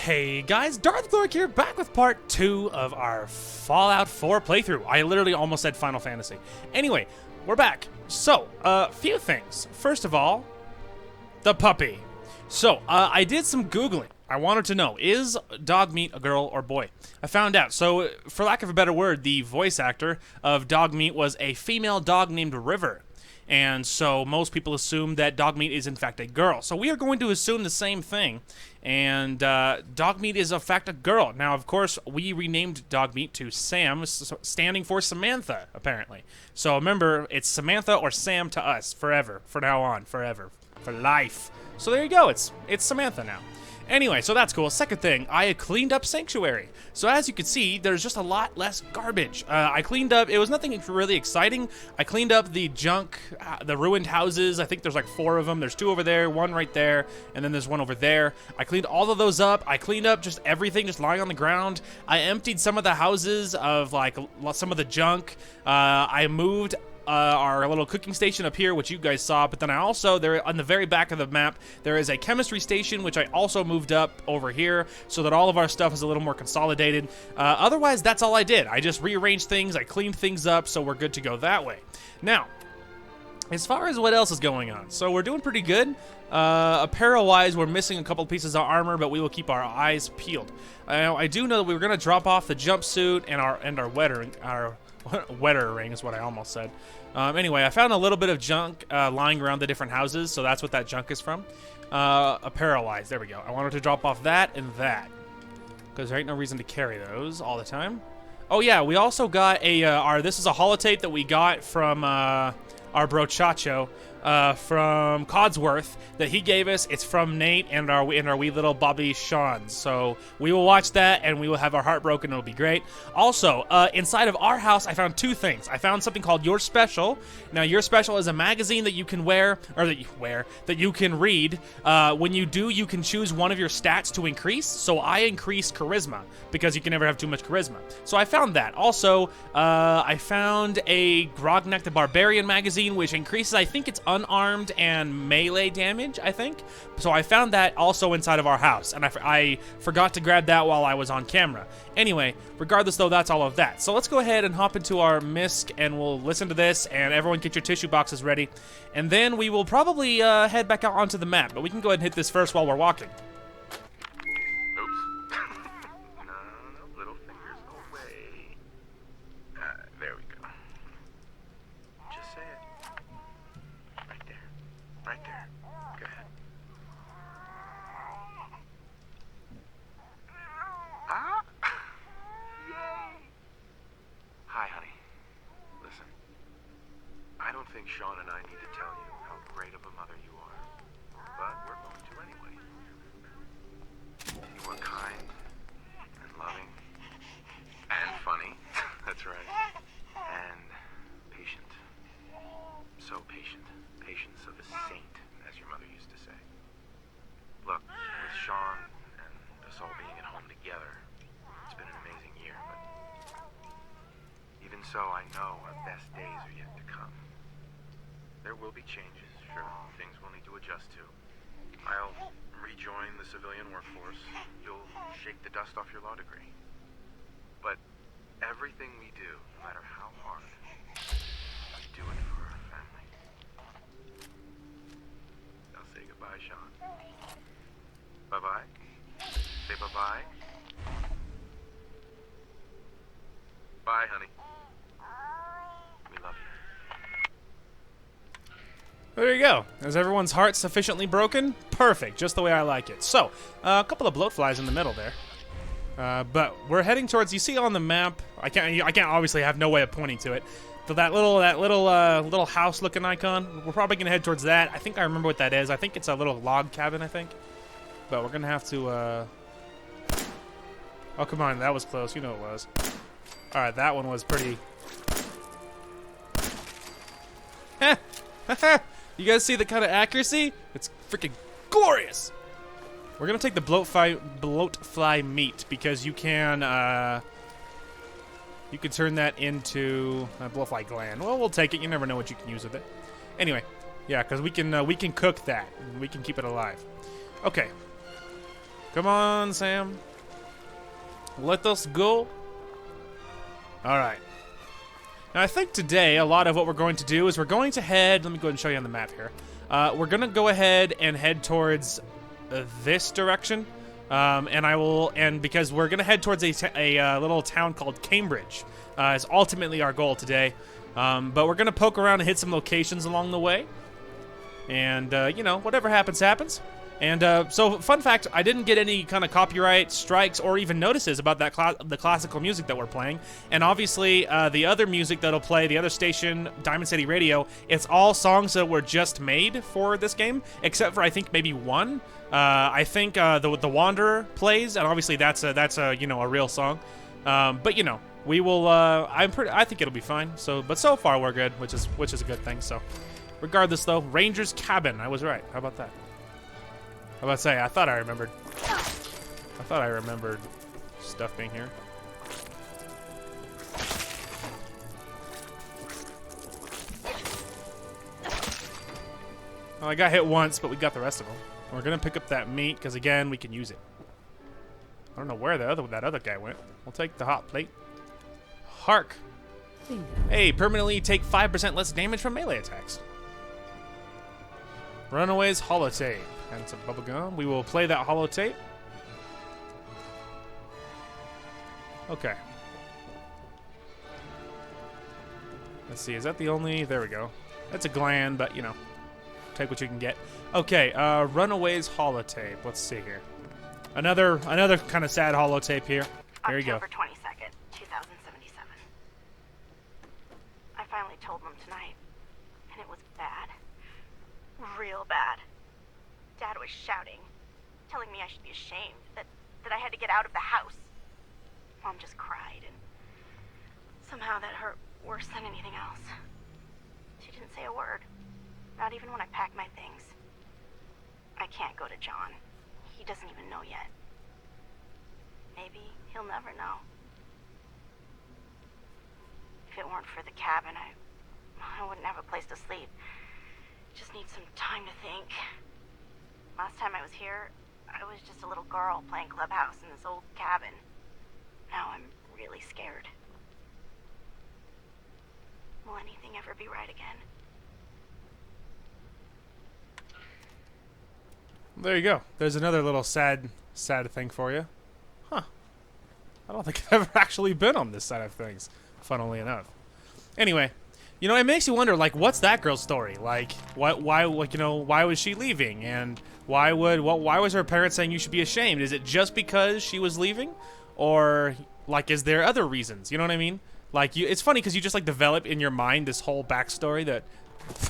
Hey guys, Darth Glork here, back with part 2 of our Fallout 4 playthrough. I literally almost said Final Fantasy. Anyway, we're back. So, few things. First of all, the puppy. So, I did some Googling. I wanted to know, is dog meat a girl or boy? I found out. So, for lack of a better word, the voice actor of dog meat was a female dog named River. And so most people assume that Dogmeat is in fact a girl. So we are going to assume the same thing. And Dogmeat is in fact a girl. Now, of course, we renamed Dogmeat to Sam, standing for Samantha, apparently. So remember, it's Samantha or Sam to us, forever, from now on, forever, for life. So there you go, it's Samantha now. Anyway, so that's cool. Second thing, I cleaned up Sanctuary. So as you can see, there's just a lot less garbage. I cleaned up, it was nothing really exciting. I cleaned up the junk, the ruined houses. I think there's like 4 of them. There's 2 over there, 1 right there, and then there's 1 over there. I cleaned all of those up. I cleaned up just everything just lying on the ground. I emptied some of the houses of like some of the junk. I moved our little cooking station up here, which you guys saw, but then I also, there on the very back of the map, there is a chemistry station, which I also moved up over here, so that all of our stuff is a little more consolidated. Otherwise, that's all I did. I just rearranged things, I cleaned things up, so we're good to go that way. Now, as far as what else is going on, so we're doing pretty good. Apparel-wise, we're missing a couple pieces of armor, but we will keep our eyes peeled. I do know that we were going to drop off the jumpsuit and our wetter ring is what I almost said. Anyway, I found a little bit of junk lying around the different houses, so that's what that junk is from. Apparel-wise, there we go. I wanted to drop off that and that, because there ain't no reason to carry those all the time. Oh yeah, we also got a, this is a holotape that we got from our bro Chacho, from Codsworth, that he gave us. It's from Nate and our wee little Bobby Sean. So we will watch that and we will have our heart broken. It'll be great. Also, inside of our house, I found 2 things. I found something called Your Special. Now, Your Special is a magazine that you can that you can read. When you do, you can choose one of your stats to increase. So I increased charisma because you can never have too much charisma. So I found that. Also, I found a Grognak the Barbarian magazine, which increases, I think it's unarmed and melee damage, I think. So I found that also inside of our house, and I forgot to grab that while I was on camera. Anyway, regardless though, that's all of that. So let's go ahead and hop into our MISC, and we'll listen to this, and everyone get your tissue boxes ready. And then we will probably head back out onto the map, but we can go ahead and hit this first while we're walking. Sean and I need to tell you how great of a mother you are, but we're going to anyway. You are kind and loving and funny, that's right, and patient. So patient. Patience of a saint, as your mother used to say. Look, with Sean and us all being at home together, it's been an amazing year, but even so, I know our best days are yet to come. There will be changes, sure, things we'll need to adjust to. I'll rejoin the civilian workforce. You'll shake the dust off your law degree. But everything we do, no matter how hard, we do it for our family. Now say goodbye, Sean. Bye-bye. Say bye-bye. Bye, honey. We love you. There you go. Is everyone's heart sufficiently broken? Perfect, just the way I like it. So, a couple of bloatflies in the middle there. But we're heading towards, you see on the map, I can't obviously have no way of pointing to it, but that little house-looking icon, we're probably gonna head towards that. I think I remember what that is. I think it's a little log cabin, I think. But we're gonna have to, oh, come on, that was close. You know it was. Alright, that one was pretty... You guys see the kind of accuracy? It's freaking glorious! We're gonna take the bloatfly meat because you can turn that into a bloatfly gland. Well, we'll take it. You never know what you can use with it. Anyway, yeah, because we can cook that. We can keep it alive. Okay. Come on, Sam. Let us go. All right. Now, I think today a lot of what we're going to do is we're going to head... Let me go ahead and show you on the map here. We're going to go ahead and head towards this direction. And because we're going to head towards a little town called Cambridge. Is ultimately our goal today. But we're going to poke around and hit some locations along the way. And, you know, whatever happens, happens. And so, fun fact, I didn't get any kind of copyright strikes or even notices about that the classical music that we're playing. And obviously, the other music that'll play, the other station, Diamond City Radio, it's all songs that were just made for this game, except for, I think, maybe one. I think the Wanderer plays, and obviously that's a you know, a real song. But you know, we will. I think it'll be fine. But so far we're good, which is a good thing. So, regardless, though, Ranger's Cabin. I was right. How about that? I was about to say, I thought I remembered stuff being here. Well, I got hit once, but we got the rest of them. We're gonna pick up that meat because again, we can use it. I don't know where that other guy went. We'll take the hot plate. Hark. Hey, permanently take 5% less damage from melee attacks. Runaways holotape. And some bubblegum. We will play that holotape. Okay. Let's see, is that the only... There we go. That's a gland, but, you know, take what you can get. Okay, Runaways holotape. Let's see here. Another kind of sad holotape here. Here you go. October 22nd, 2077. I finally told them tonight, and it was bad. Real bad. Dad was shouting, telling me I should be ashamed, that I had to get out of the house. Mom just cried, and somehow that hurt worse than anything else. She didn't say a word, not even when I packed my things. I can't go to John. He doesn't even know yet. Maybe he'll never know. If it weren't for the cabin, I wouldn't have a place to sleep. Just need some time to think. Last time I was here, I was just a little girl playing clubhouse in this old cabin. Now I'm really scared. Will anything ever be right again? There you go. There's another little sad thing for you. Huh. I don't think I've ever actually been on this side of things, funnily enough. Anyway, you know, it makes you wonder, like, what's that girl's story? Like, why, like, you know, why was she leaving? And why was her parents saying you should be ashamed? Is it just because she was leaving? Or, like, is there other reasons? You know what I mean? Like, it's funny because you just, like, develop in your mind this whole backstory that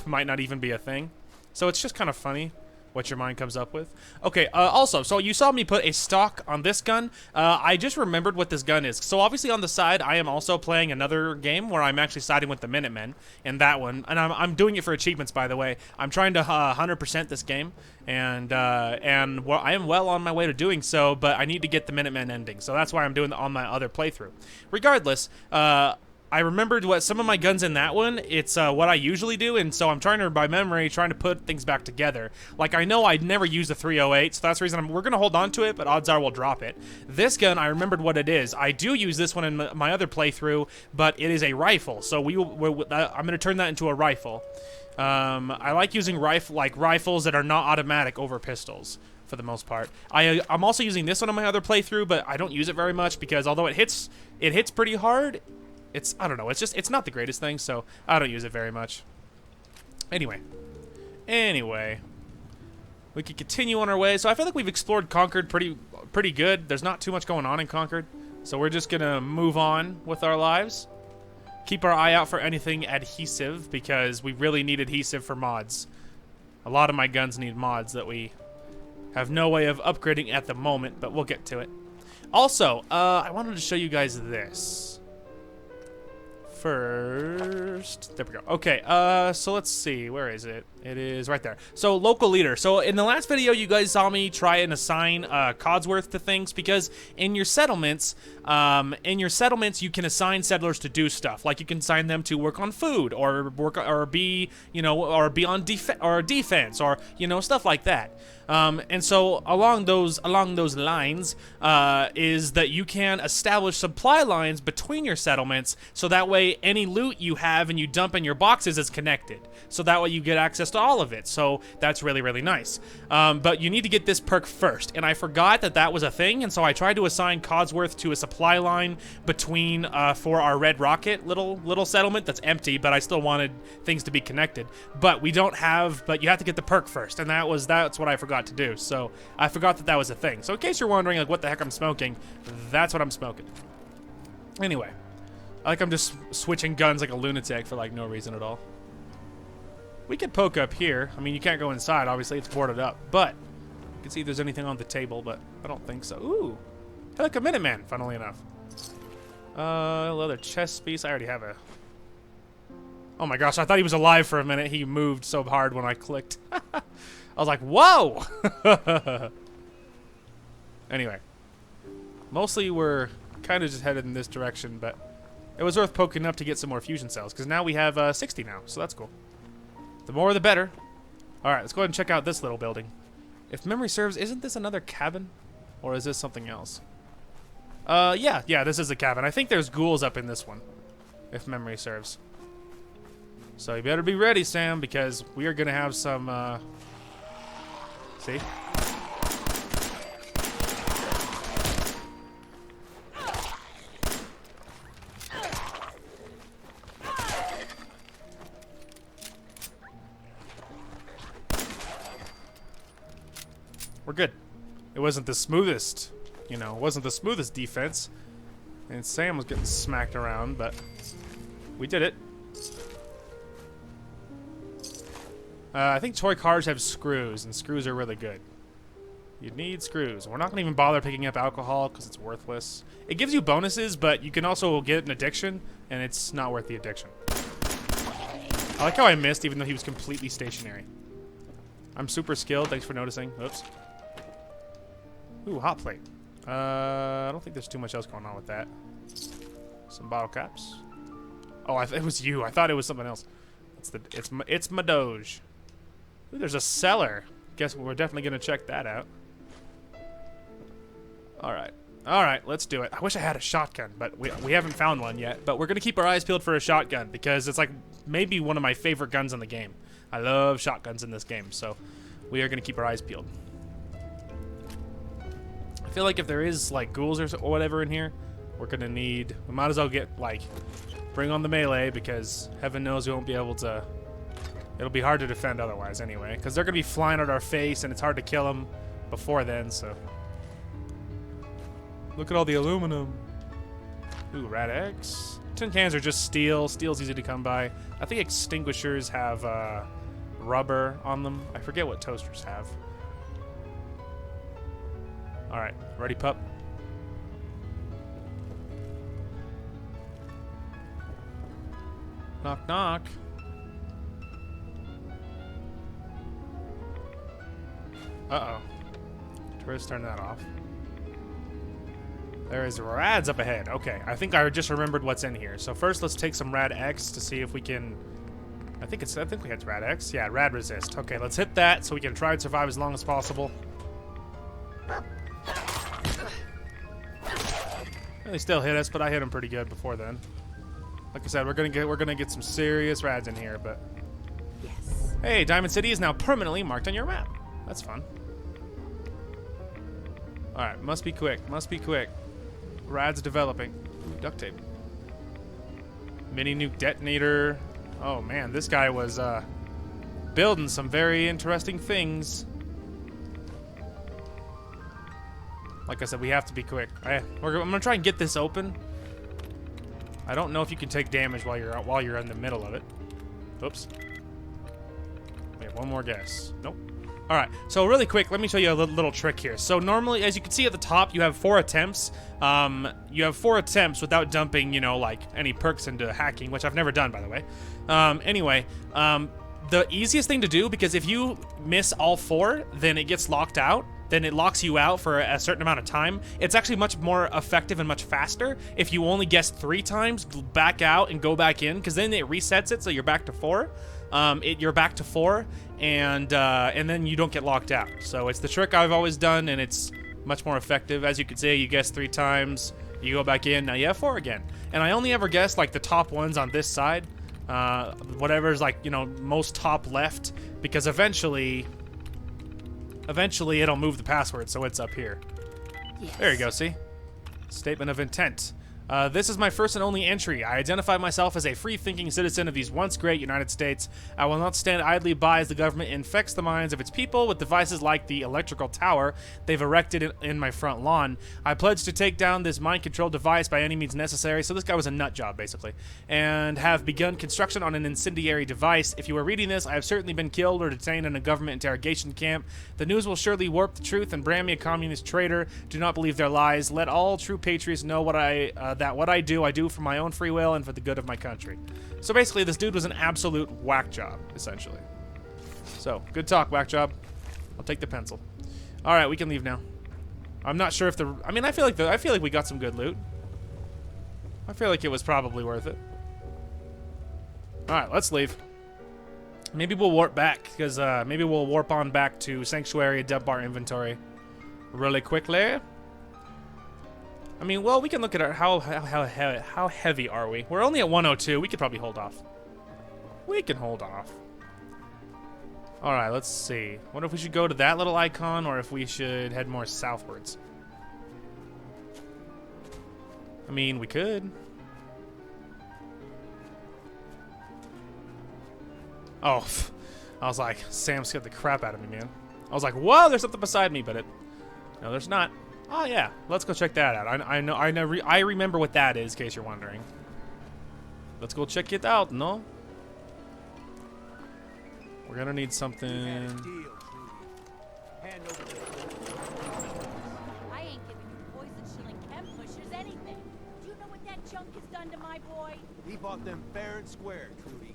might not even be a thing. So it's just kind of funny what your mind comes up with. Okay, also, so you saw me put a stock on this gun. I just remembered what this gun is. So obviously on the side, I am also playing another game where I'm actually siding with the Minutemen in that one. And I'm doing it for achievements, by the way. I'm trying to 100% this game. And well, I am well on my way to doing so, but I need to get the Minutemen ending. So that's why I'm doing it on my other playthrough. Regardless, I remembered what some of my guns in that one, it's what I usually do, and so I'm trying to, by memory, trying to put things back together. Like, I know I'd never use the 308, so that's the reason we're going to hold on to it, but odds are we'll drop it. This gun, I remembered what it is. I do use this one in my other playthrough, but it is a rifle, so I'm going to turn that into a rifle. I like using rifles that are not automatic over pistols, for the most part. I'm also using this one on my other playthrough, but I don't use it very much, because although it hits pretty hard, I don't know, it's not the greatest thing, so I don't use it very much. Anyway, we could continue on our way. So I feel like we've explored Concord pretty good. There's not too much going on in Concord, so we're just gonna move on with our lives. Keep our eye out for anything adhesive, because we really need adhesive for mods. A lot of my guns need mods that we have no way of upgrading at the moment, but we'll get to it. Also, I wanted to show you guys this. First, there we go. Okay, so let's see. Where is it? It is right there. So, local leader. So, in the last video, you guys saw me try and assign Codsworth to things because in your settlements, you can assign settlers to do stuff. Like you can assign them to work on food or be on defense or stuff like that. And so along those lines is that you can establish supply lines between your settlements, so that way any loot you have and you dump in your boxes is connected. So that way you get access to all of it. So that's really, really nice. But you need to get this perk first, and I forgot that was a thing, and so I tried to assign Codsworth to a supply line between for our Red Rocket little settlement that's empty, but I still wanted things to be connected. But you have to get the perk first, and that's what I forgot to do. So I forgot that was a thing. So in case you're wondering like what the heck I'm smoking, that's what I'm smoking. Anyway, I'm just switching guns like a lunatic for like no reason at all. We could poke up here. I mean, you can't go inside, obviously, it's boarded up, but you can see if there's anything on the table, but I don't think so. Ooh, I like a Minuteman, funnily enough. Leather chest piece. I already have a... Oh my gosh, I thought he was alive for a minute. He moved so hard when I clicked. I was like, whoa! Anyway, mostly we're kind of just headed in this direction, but it was worth poking up to get some more fusion cells, because now we have 60 now, so that's cool. The more the better. Alright, let's go ahead and check out this little building. If memory serves, isn't this another cabin? Or is this something else? Yeah, this is a cabin. I think there's ghouls up in this one, if memory serves. So you better be ready, Sam, because we are going to have some, see? We're good. It wasn't the smoothest, it wasn't the smoothest defense. And Sam was getting smacked around, but we did it. I think toy cars have screws, and screws are really good. You need screws. We're not going to even bother picking up alcohol because it's worthless. It gives you bonuses, but you can also get an addiction, and it's not worth the addiction. I like how I missed, even though he was completely stationary. I'm super skilled. Thanks for noticing. Oops. Ooh, hot plate. I don't think there's too much else going on with that. Some bottle caps. Oh, it was you. I thought it was something else. It's my Doge. Ooh, there's a cellar. Guess we're definitely gonna check that out. All right, let's do it. I wish I had a shotgun, but we haven't found one yet. But we're gonna keep our eyes peeled for a shotgun because it's like maybe one of my favorite guns in the game. I love shotguns in this game, so we are gonna keep our eyes peeled. I feel like if there is like ghouls or whatever in here, we might as well bring on the melee, because heaven knows we won't be able to. It'll be hard to defend otherwise anyway, because they're gonna be flying at our face and it's hard to kill them before then. So look at all the aluminum. Ooh, Rad X. Tin cans are just steel. Steel's easy to come by. I think extinguishers have rubber on them. I forget what toasters have. All right, ready, pup? Knock, knock. Uh-oh. Let's turn that off. There is rads up ahead. Okay, I think I just remembered what's in here. So first, let's take some Rad X to see if we can... I think we had Rad X. Yeah, Rad Resist. Okay, let's hit that so we can try and survive as long as possible. They still hit us, but I hit them pretty good before then. Like I said, we're gonna get some serious rads in here, but... Yes. Hey, Diamond City is now permanently marked on your map. That's fun. Alright, must be quick. Must be quick. Rad's developing. Ooh, duct tape. Mini nuke detonator. Oh man, this guy was building some very interesting things. Like I said, we have to be quick. I'm gonna try and get this open. I don't know if you can take damage while you're in the middle of it. Oops. We have one more guess. Nope. All right. So really quick, let me show you a little trick here. So normally, as you can see at the top, you have 4 attempts. You have 4 attempts without dumping, like any perks into hacking, which I've never done, by the way. Anyway, the easiest thing to do, because if you miss all 4, then it gets locked out. Then it locks you out for a certain amount of time. It's actually much more effective and much faster if you only guess 3 times, back out and go back in, because then it resets it, so you're back to 4. You're back to 4, and then you don't get locked out. So it's the trick I've always done, and it's much more effective. As you can see, you guess 3 times, you go back in, now you have 4 again. And I only ever guess like the top ones on this side, whatever's like, you know, most top left, because eventually it'll move the password, so it's up here. Yes. There you go, see? Statement of intent. This is my first and only entry. I identify myself as a free-thinking citizen of these once great United States. I will not stand idly by as the government infects the minds of its people with devices like the electrical tower they've erected in my front lawn. I pledge to take down this mind-control device by any means necessary. So this guy was a nut job, basically. And have begun construction on an incendiary device. If you are reading this, I have certainly been killed or detained in a government interrogation camp. The news will surely warp the truth and brand me a communist traitor. Do not believe their lies. Let all true patriots know that what I do for my own free will and for the good of my country. So basically, this dude was an absolute whack job, essentially. So, good talk, whack job. I'll take the pencil. All right, we can leave now. I'm not sure if I mean, I feel like we got some good loot. I feel like it was probably worth it. All right, let's leave. Maybe we'll warp back, because maybe we'll warp on back to Sanctuary and dump our inventory really quickly. I mean, well, we can look at our how heavy are we? We're only at 102. We could probably hold off. We can hold off. All right, let's see. Wonder if we should go to that little icon or if we should head more southwards. I mean, we could. Oh, I was like, Sam scared the crap out of me, man. I was like, whoa, there's something beside me, but no, there's not. Oh yeah, let's go check that out. I remember what that is, in case you're wondering. Let's go check it out, no? We're gonna need something. I ain't giving you poison-shielding chem pushers anything. Do you know what that junk has done to my boy? He bought them fair and square, Trudy.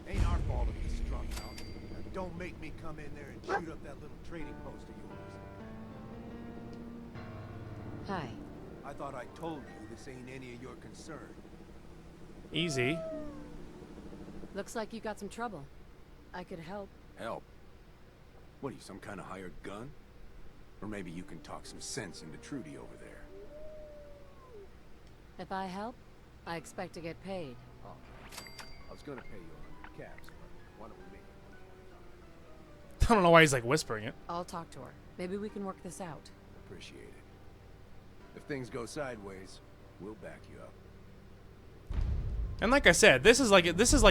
Ain't our fault if he's strung out. Now don't make me come in there and shoot up that little trading post of yours. Hi. I thought I told you this ain't any of your concern. Easy. Looks like you got some trouble. I could help. Help? What are you, some kind of hired gun? Or maybe you can talk some sense into Trudy over there. If I help, I expect to get paid. Oh, I was gonna pay you on caps, but why don't we make it? I don't know why he's like whispering it. I'll talk to her. Maybe we can work this out. Appreciate it. If things go sideways, we'll back you up. And like I said, this is like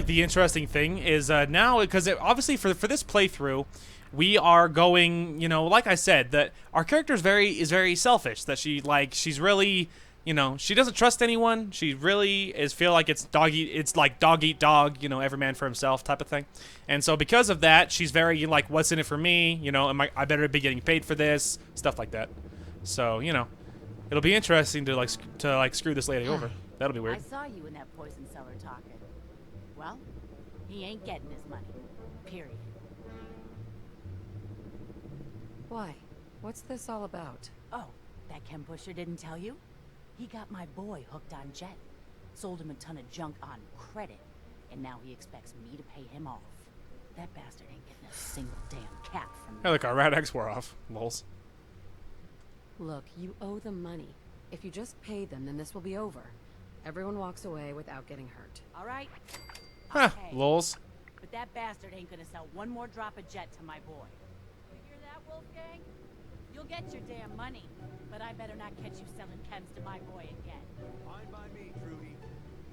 the interesting thing is now, because obviously for this playthrough, we are going, you know, like I said, that our character is very selfish. That she's really, you know, she doesn't trust anyone. She really feel like it's dog eat dog, you know, every man for himself type of thing. And so because of that, she's very like, what's in it for me? You know, I better be getting paid for this, stuff like that. So you know, it'll be interesting to screw this lady over. That'll be weird. I saw you in that poison cellar talking. Well, he ain't getting his money. Period. Why? What's this all about? Oh, that chem pusher didn't tell you? He got my boy hooked on Jet. Sold him a ton of junk on credit. And now he expects me to pay him off. That bastard ain't getting a single damn cap from me. Hey, look, our Rad X wore off. Lols. Look, you owe them money. If you just pay them, then this will be over. Everyone walks away without getting hurt. All right? Huh, Okay. lols. But that bastard ain't gonna sell one more drop of Jet to my boy. You hear that, Wolfgang? You'll get your damn money, but I better not catch you selling chems to my boy again. Fine by me, Trudy.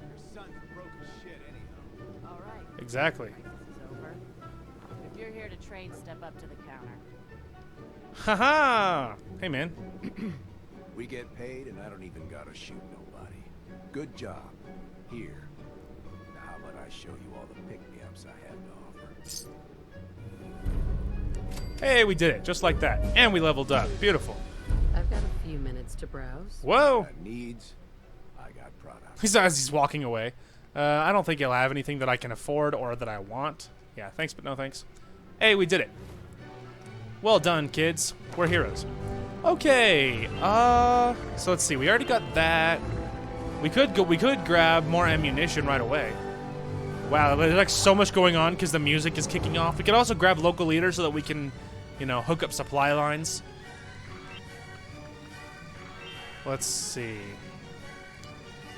Your son's broke as shit anyhow. All right. Exactly. Crisis is over. If you're here to trade, step up to the counter. Haha. Hey, man. We get paid and I don't even gotta shoot nobody. Good job. Here. Now how about I show you all the pick-me-ups I have to offer? Hey, we did it just like that, and we leveled up. Beautiful. I've got a few minutes to browse. Whoa. Got needs, I got products. He's as he's walking away. I don't think he'll have anything that I can afford or that I want. Yeah, thanks, but no thanks. Hey, we did it. Well done, kids. We're heroes. Okay, so let's see. We already got that. We could grab more ammunition right away. Wow, there's like so much going on because the music is kicking off. We could also grab local leaders so that we can, you know, hook up supply lines. Let's see.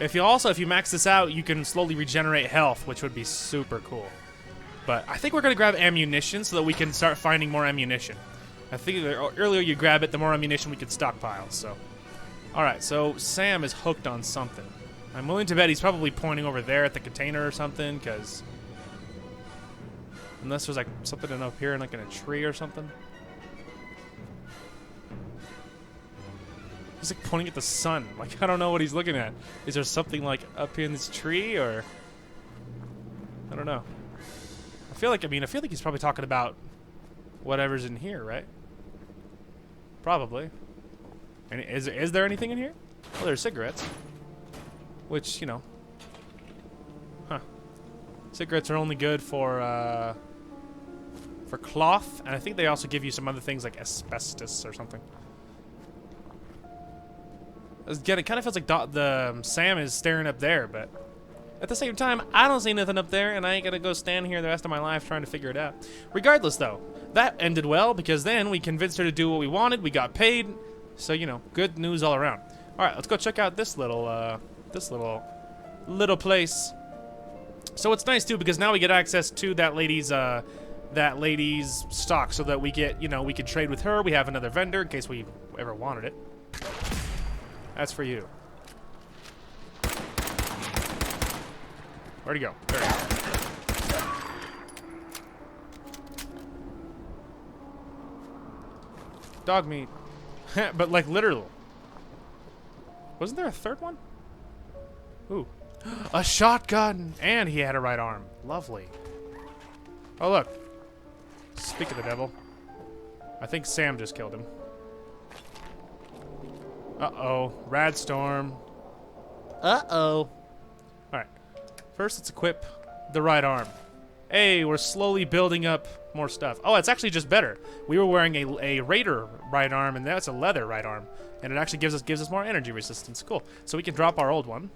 If you max this out, you can slowly regenerate health, which would be super cool. But I think we're gonna grab ammunition so that we can start finding more ammunition. I think the earlier you grab it, the more ammunition we can stockpile. So, all right. So Sam is hooked on something. I'm willing to bet he's probably pointing over there at the container or something, because unless there's like something up here, like in a tree or something. He's like pointing at the sun. Like, I don't know what he's looking at. Is there something like up in this tree, or I don't know. I feel like he's probably talking about whatever's in here, right? Probably. And is there anything in here? Oh, there's cigarettes. Which, you know. Huh. Cigarettes are only good for cloth, and I think they also give you some other things like asbestos or something. Again, it kind of feels like the Sam is staring up there, but at the same time, I don't see nothing up there, and I ain't gonna go stand here the rest of my life trying to figure it out. Regardless, though, that ended well because then we convinced her to do what we wanted. We got paid, so you know, good news all around. All right, let's go check out this little place. So it's nice too because now we get access to that lady's stock, so that we get, you know, we can trade with her. We have another vendor in case we ever wanted it. That's for you. Where'd he go? There he is. Dog meat. But like literal. Wasn't there a third one? Ooh. A shotgun! And he had a right arm. Lovely. Oh, look. Speak of the devil. I think Sam just killed him. Uh-oh. Rad storm. Uh-oh. Alright. First, let's equip the right arm. Hey, we're slowly building up more stuff. Oh, it's actually just better. We were wearing a Raider right arm, and that's a leather right arm. And it actually gives us more energy resistance. Cool. So we can drop our old one,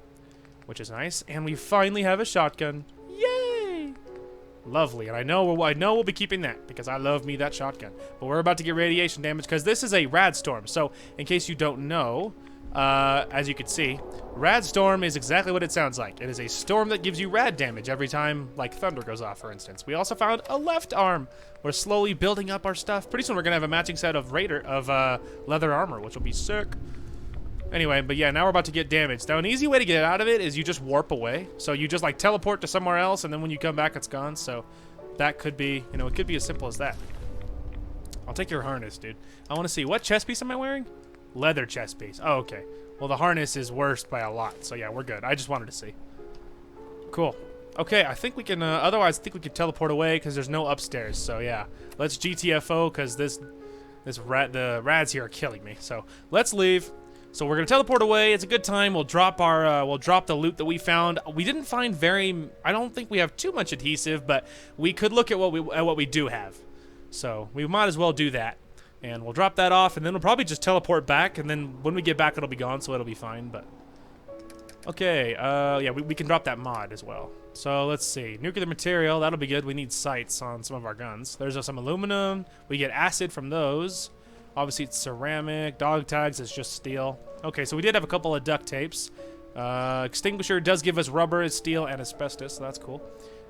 which is nice. And we finally have a shotgun. Yay! Lovely. And I know we'll be keeping that because I love me that shotgun. But we're about to get radiation damage because this is a rad storm. So in case you don't know, as you can see, rad storm is exactly what it sounds like. It is a storm that gives you rad damage every time, like, thunder goes off, for instance. We also found a left arm. We're slowly building up our stuff. Pretty soon we're gonna have a matching set of leather armor, which will be sick. Anyway, but yeah, now we're about to get damaged. Now, an easy way to get out of it is you just warp away. So you just, like, teleport to somewhere else, and then when you come back, it's gone. So that could be, you know, it could be as simple as that. I'll take your harness, dude. I want to see. What chest piece am I wearing? Leather chest piece. Oh, okay. Well, the harness is worse by a lot. So, yeah, we're good. I just wanted to see. Cool. Okay, I think we can, otherwise I think we could teleport away because there's no upstairs. So, yeah. Let's GTFO because the rads here are killing me. So, let's leave. So we're gonna teleport away. It's a good time. We'll drop the loot that we found. We didn't find I don't think we have too much adhesive, but we could look at what we do have. So we might as well do that. And we'll drop that off, and then we'll probably just teleport back, and then when we get back, it'll be gone, so it'll be fine. But okay, yeah, we can drop that mod as well. So let's see, nuclear material. That'll be good. We need sights on some of our guns. There's some aluminum. We get acid from those. Obviously, it's ceramic. Dog tags is just steel. Okay, so we did have a couple of duct tapes. Extinguisher does give us rubber, steel, and asbestos, so that's cool.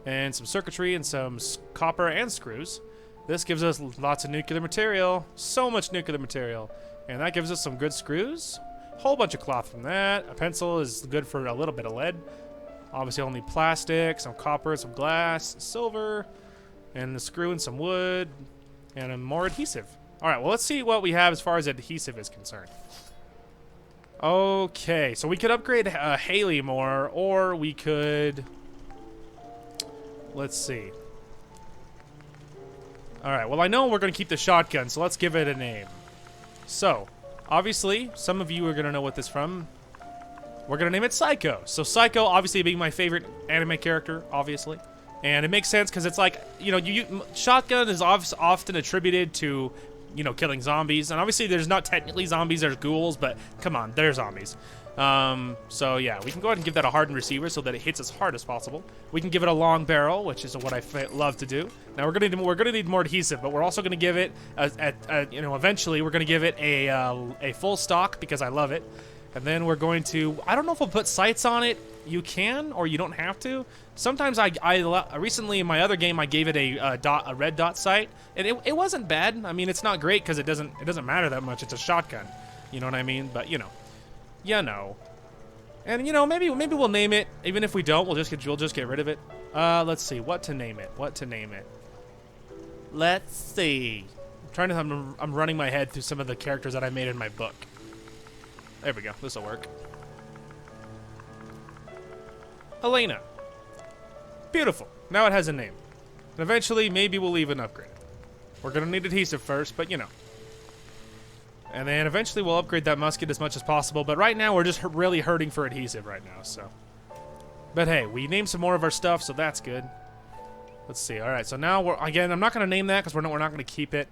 And some circuitry and some copper and screws. This gives us lots of nuclear material. So much nuclear material. And that gives us some good screws. Whole bunch of cloth from that. A pencil is good for a little bit of lead. Obviously, only plastic, some copper, some glass, silver, and the screw and some wood, and more adhesive. All right, well, let's see what we have as far as adhesive is concerned. Okay, so we could upgrade Haley more, or we could... Let's see. All right, well, I know we're going to keep the shotgun, so let's give it a name. So, obviously, some of you are going to know what this is from. We're going to name it Psycho. So Psycho, obviously, being my favorite anime character, obviously. And it makes sense because it's like, you know, shotgun is often attributed to, you know, killing zombies. And obviously there's not technically zombies, there's ghouls, but come on, they're zombies. So yeah, we can go ahead and give that a hardened receiver so that it hits as hard as possible. We can give it a long barrel, which is what I love to do. Now we're gonna need more adhesive, but we're also gonna give it you know, eventually we're gonna give it a full stock because I love it. And then we're going to, I don't know if we'll put sights on it. You can, or you don't have to. Sometimes I recently in my other game I gave it a red dot sight, and it wasn't bad. I mean, it's not great because it doesn't matter that much. It's a shotgun, you know what I mean? But you know. And you know, maybe we'll name it. Even if we don't, we'll just get rid of it. Let's see what to name it. Let's see. I'm running my head through some of the characters that I made in my book. There we go. This will work. Elena. Beautiful. Now it has a name. And eventually, maybe we'll even upgrade it. We're gonna need adhesive first, but you know. And then eventually we'll upgrade that musket as much as possible, but right now we're just really hurting for adhesive right now, so. But hey, we named some more of our stuff, so that's good. Let's see. All right, so now again, I'm not going to name that because we're not going to keep it.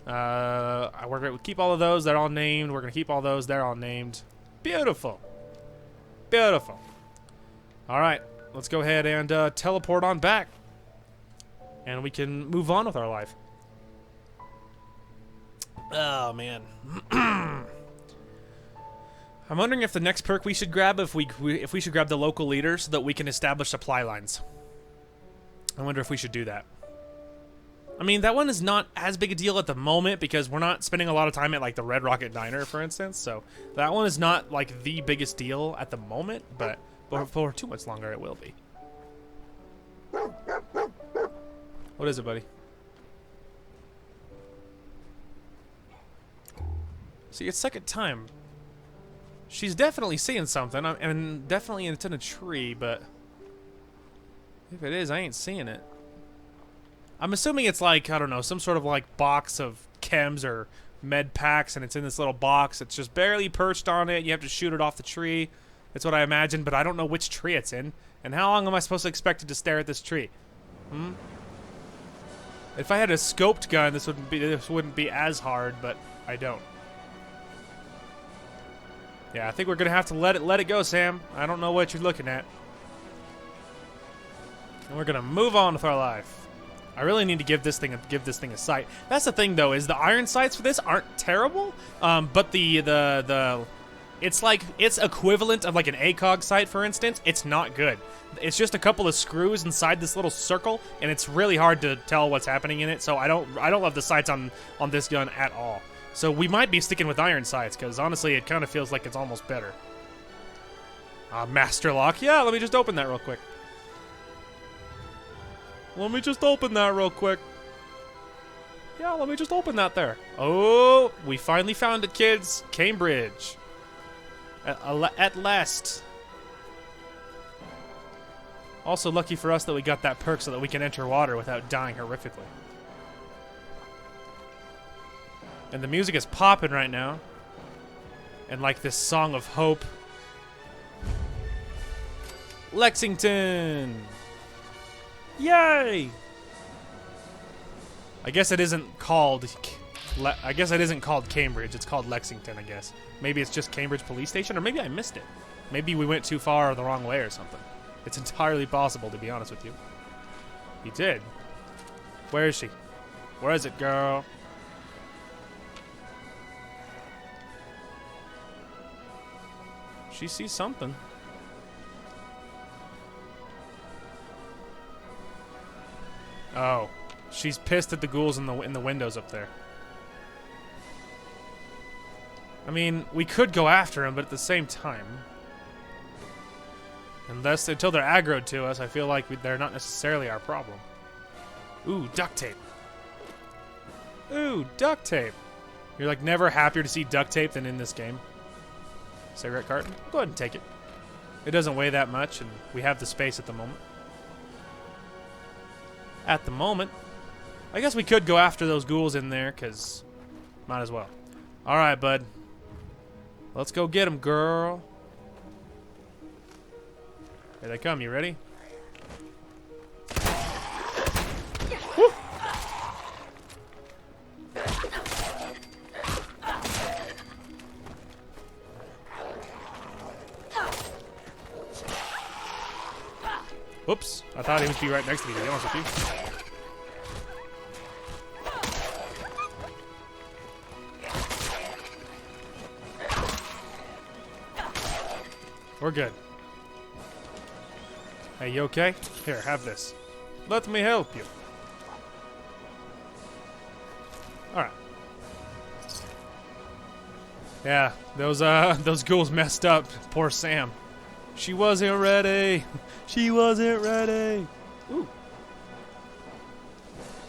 We're going to keep all of those. They're all named. We're going to keep all those. They're all named. Beautiful. Beautiful. All right, let's go ahead and teleport on back. And we can move on with our life. Oh, man. I'm wondering if the next perk we should grab, if we should grab the local leader so that we can establish supply lines. I wonder if we should do that. I mean, that one is not as big a deal at the moment because we're not spending a lot of time at, like, the Red Rocket Diner, for instance. So that one is not, like, the biggest deal at the moment, but for too much longer it will be. What is it, buddy? See, it's second time. She's definitely seeing something, and definitely it's in a tree, but if it is, I ain't seeing it. I'm assuming it's like, I don't know, some sort of like box of chems or med packs, and it's in this little box. It's just barely perched on it. You have to shoot it off the tree. That's what I imagine, but I don't know which tree it's in. And how long am I supposed to expect it to stare at this tree? If I had a scoped gun, this wouldn't be as hard, but I don't. Yeah, I think we're gonna have to let it go, Sam. I don't know what you're looking at. And we're gonna move on with our life. I really need to give this thing a sight. That's the thing, though, is the iron sights for this aren't terrible. But it's like it's equivalent of like an ACOG sight, for instance. It's not good. It's just a couple of screws inside this little circle, and it's really hard to tell what's happening in it. So I don't love the sights on this gun at all. So we might be sticking with iron sights, because honestly, it kind of feels like it's almost better. Master lock. Yeah, let me just open that real quick. Yeah, let me just open that there. Oh, we finally found it, kids. Cambridge. At last. Also, lucky for us that we got that perk so that we can enter water without dying horrifically. And the music is popping right now. And like this song of hope. Lexington! Yay! I guess it isn't called Cambridge. It's called Lexington, I guess. Maybe it's just Cambridge Police Station, or maybe I missed it. Maybe we went too far the wrong way or something. It's entirely possible, to be honest with you. You did. Where is she? Where is it, girl? She sees something. Oh, she's pissed at the ghouls in the windows up there. I mean, we could go after them, but at the same time, until they're aggroed to us, I feel like they're not necessarily our problem. Ooh, duct tape. Ooh, duct tape. You're like never happier to see duct tape than in this game. Cigarette carton. Go ahead and take it. It doesn't weigh that much, and we have the space at the moment. I guess we could go after those ghouls in there, because might as well. Alright, bud. Let's go get them, girl. Here they come. You ready? Whoops. I thought he would be right next to me, to be honest with you. We're good. Hey, you okay? Here, have this. Let me help you. Alright. Yeah, those ghouls messed up. Poor Sam. She wasn't ready. She wasn't ready. Ooh.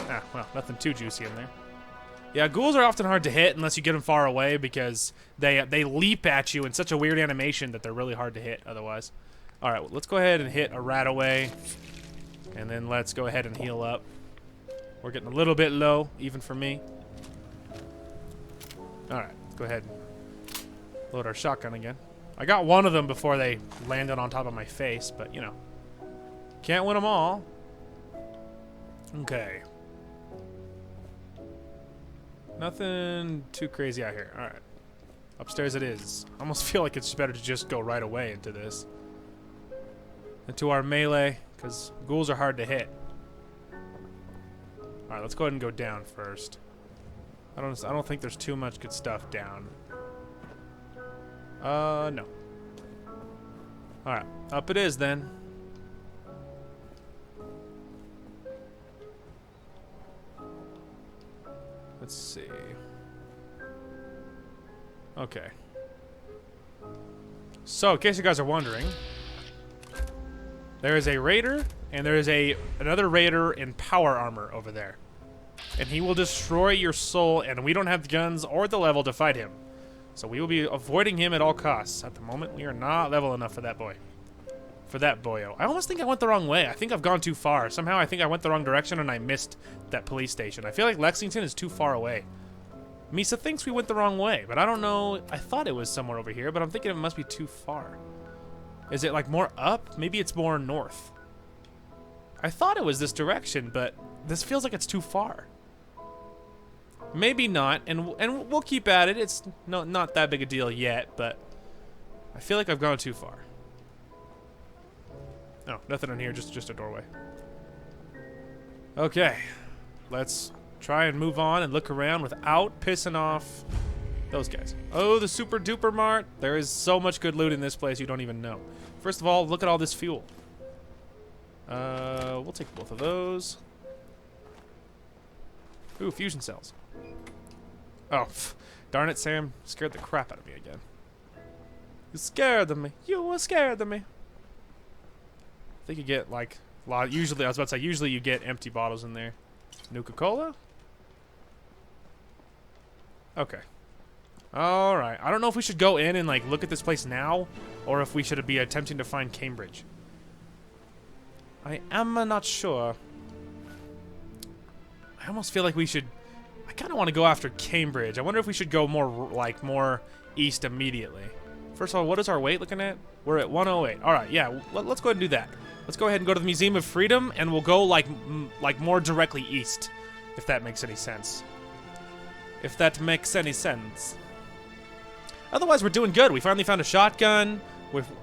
Ah, well, nothing too juicy in there. Yeah, ghouls are often hard to hit unless you get them far away because they leap at you in such a weird animation that they're really hard to hit otherwise. All right, well, let's go ahead and hit a rat away, and then let's go ahead and heal up. We're getting a little bit low, even for me. All right, let's go ahead and load our shotgun again. I got one of them before they landed on top of my face, but, you know. Can't win them all. Okay. Nothing too crazy out here. All right. Upstairs it is. I almost feel like it's better to just go right away into this. Into our melee, because ghouls are hard to hit. All right, let's go ahead and go down first. I don't think there's too much good stuff down. No. All right, up it is then. Let's see. Okay. So, in case you guys are wondering, there is a raider, and there is another raider in power armor over there. And he will destroy your soul, and we don't have the guns or the level to fight him. So we will be avoiding him at all costs. At the moment, we are not level enough for that boy. For that boyo. I almost think I went the wrong way. I think I've gone too far. Somehow I think I went the wrong direction and I missed that police station. I feel like Lexington is too far away. Misa thinks we went the wrong way, but I don't know. I thought it was somewhere over here, but I'm thinking it must be too far. Is it like more up? Maybe it's more north. I thought it was this direction, but this feels like it's too far. Maybe not, and we'll keep at it. It's not that big a deal yet, but I feel like I've gone too far. Oh, nothing in here, just a doorway. Okay, let's try and move on and look around without pissing off those guys. Oh, the super duper mart. There is so much good loot in this place you don't even know. First of all, look at all this fuel. We'll take both of those. Ooh, fusion cells. Oh, darn it, Sam. Scared the crap out of me again. You scared of me. You were scared of me. I think you get, like, a lot. Usually, I was about to say, usually you get empty bottles in there. Nuka-Cola? Okay. Alright. I don't know if we should go in and, like, look at this place now, or if we should be attempting to find Cambridge. I am not sure. I almost feel like we should... I kind of want to go after Cambridge. I wonder if we should go more east immediately. First of all, what is our weight looking at? We're at 108. All right, yeah, let's go ahead and do that. Let's go ahead and go to the Museum of Freedom, and we'll go like more directly east, if that makes any sense. If that makes any sense. Otherwise, we're doing good. We finally found a shotgun.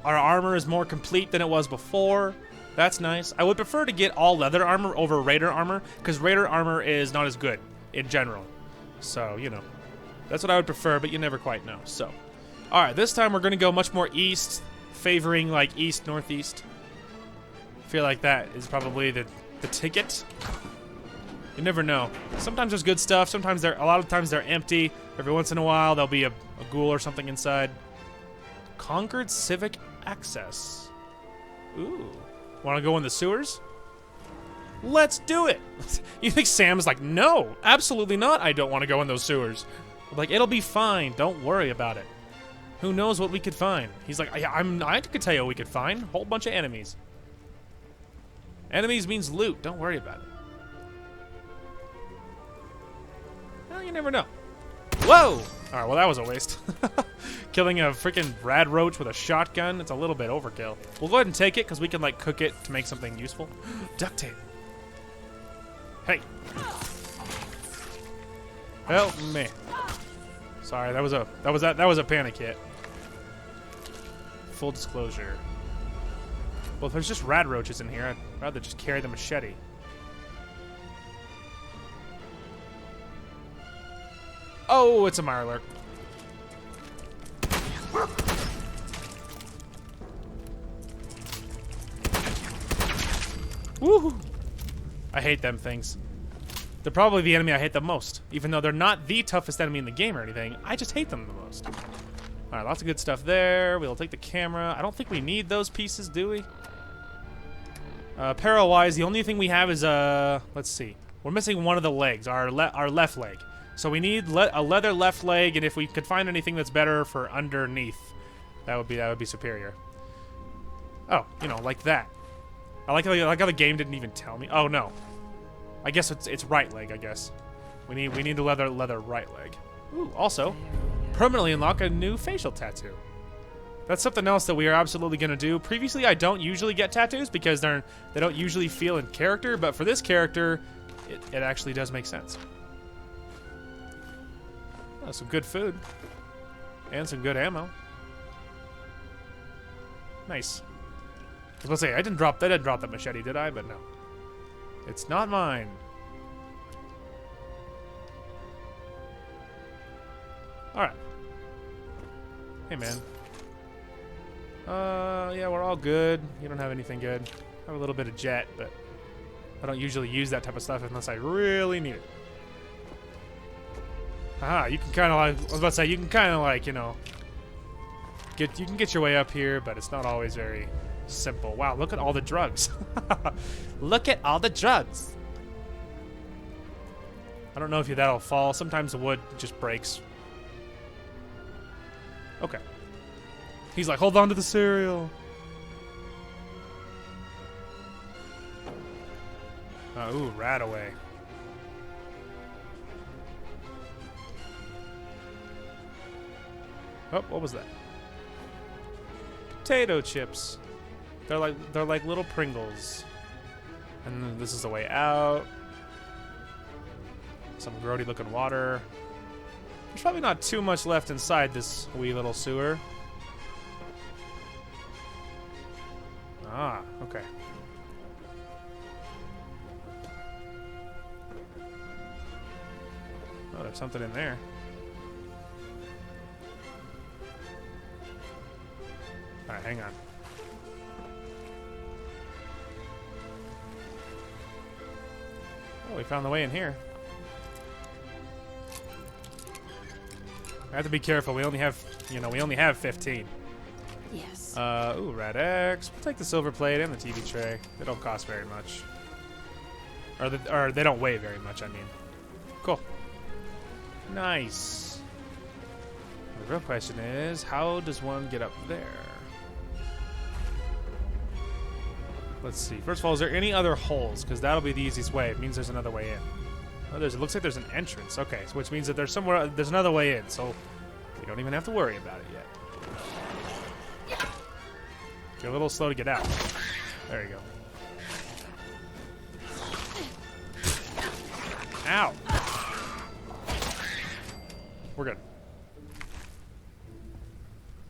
Our armor is more complete than it was before. That's nice. I would prefer to get all leather armor over Raider armor, because Raider armor is not as good in general. So, you know, that's what I would prefer, but you never quite know. So, all right, this time we're going to go much more east, favoring like east, northeast. I feel like that is probably the ticket. You never know. Sometimes there's good stuff. Sometimes a lot of times they're empty. Every once in a while there'll be a ghoul or something inside. Conquered civic access. Ooh. Want to go in the sewers? Let's do it. You think Sam's like, no, absolutely not. I don't want to go in those sewers. I'm like, it'll be fine. Don't worry about it. Who knows what we could find? He's like, I could tell you what we could find. Whole bunch of enemies. Enemies means loot. Don't worry about it. Well, you never know. Whoa! All right, well, that was a waste. Killing a freaking rad roach with a shotgun, it's a little bit overkill. We'll go ahead and take it, because we can, like, cook it to make something useful. Duct tape. Hey. Help me. Sorry, that was a panic hit. Full disclosure. Well, if there's just rad roaches in here, I'd rather just carry the machete. Oh, it's a Mirelurk. Woohoo! I hate them things. They're probably the enemy I hate the most. Even though they're not the toughest enemy in the game or anything, I just hate them the most. Alright, lots of good stuff there. We'll take the camera. I don't think we need those pieces, do we? Apparel-wise, the only thing we have is, let's see. We're missing one of the legs, our left leg. So we need a leather left leg, and if we could find anything that's better for underneath, that would be superior. Oh, you know, like that. I like how the game didn't even tell me. Oh no, I guess it's right leg. I guess we need the leather right leg. Ooh, also permanently unlock a new facial tattoo. That's something else that we are absolutely gonna do. Previously, I don't usually get tattoos because they don't usually feel in character, but for this character, it actually does make sense. Oh, some good food and some good ammo. Nice. I was about to say, I didn't drop that machete, did I? But no. It's not mine. Alright. Hey, man. Yeah, we're all good. You don't have anything good. I have a little bit of jet, but I don't usually use that type of stuff unless I really need it. Haha, you can kind of like, I was about to say, you can kind of like, you know, you can get your way up here, but it's not always very simple. Wow, look at all the drugs. Look at all the drugs. I don't know if that'll fall. Sometimes the wood just breaks. Okay. He's like, hold on to the cereal. Ooh, rat away. Oh, what was that? Potato chips. They're like little Pringles. And then this is the way out. Some grody looking water. There's probably not too much left inside this wee little sewer. Ah, okay. Oh, there's something in there. Alright, hang on. Oh, we found the way in here. I have to be careful. We only have, we only have 15. Yes. Ooh, Red X. We'll take the silver plate and the TV tray. They don't cost very much. Or they don't weigh very much, I mean. Cool. Nice. The real question is, how does one get up there? Let's see. First of all, is there any other holes? Because that'll be the easiest way. It means there's another way in. Oh, it looks like there's an entrance. Okay, so which means that there's another way in. So we don't even have to worry about it yet. You're a little slow to get out. There you go. Ow. We're good.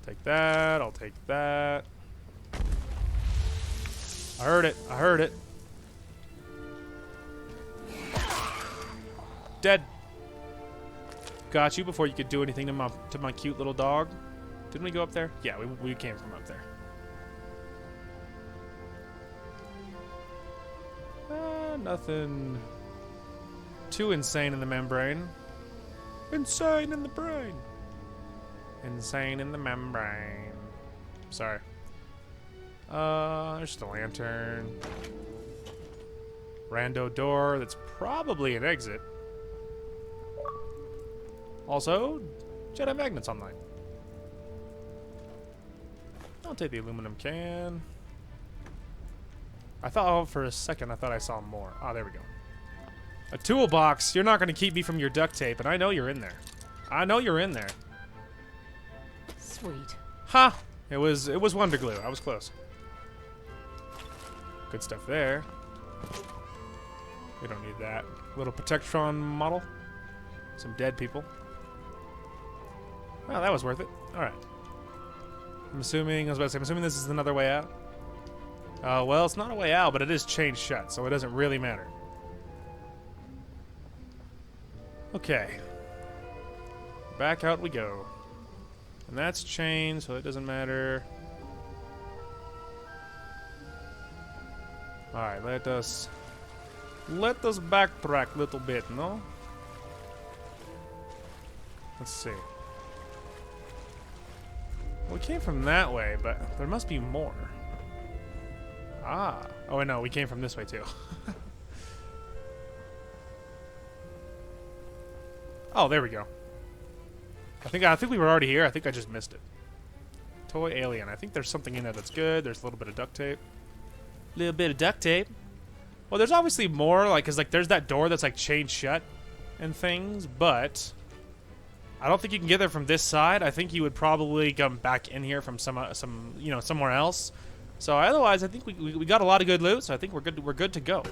Take that. I'll take that. I heard it. I heard it. Dead. Got you before you could do anything to my cute little dog. Didn't we go up there? Yeah, we came from up there. Nothing too insane in the membrane. Insane in the brain. Insane in the membrane. Sorry. There's just a lantern. Rando door that's probably an exit. Also, Jedi magnets online. I'll take the aluminum can. I thought, for a second, I saw more. Oh, there we go. A toolbox. You're not going to keep me from your duct tape, and I know you're in there. I know you're in there. Sweet. Ha! It was Wonder Glue. I was close. Good stuff there. We don't need that. Little Protectron model. Some dead people. Well, that was worth it. Alright. I'm assuming this is another way out. Well, it's not a way out, but it is chained shut, so it doesn't really matter. Okay. Back out we go. And that's chained, so it doesn't matter. Alright, let us backtrack a little bit, no? Let's see. We came from that way, but there must be more. Ah. Oh, no, we came from this way, too. Oh, there we go. I think we were already here. I think I just missed it. Toy alien. I think there's something in there that's good. There's a little bit of duct tape. Little bit of duct tape. Well, there's obviously more, like, cause like there's that door that's like chained shut and things, but I don't think you can get there from this side. I think you would probably come back in here from some you know, somewhere else. So otherwise, I think we got a lot of good loot. So I think we're good to go.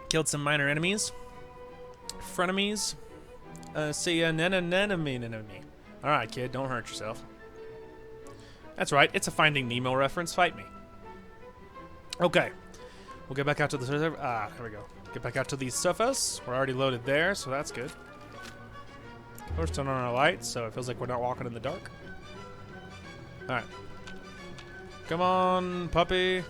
Killed some minor enemies, frenemies. See ya, enemy. All right, kid, don't hurt yourself. That's right. It's a Finding Nemo reference. Fight me. Okay, we'll get back out to the server. Ah, here we go. Get back out to the surface. We're already loaded there, so that's good. We're turning on our lights, so it feels like we're not walking in the dark. All right. Come on, puppy.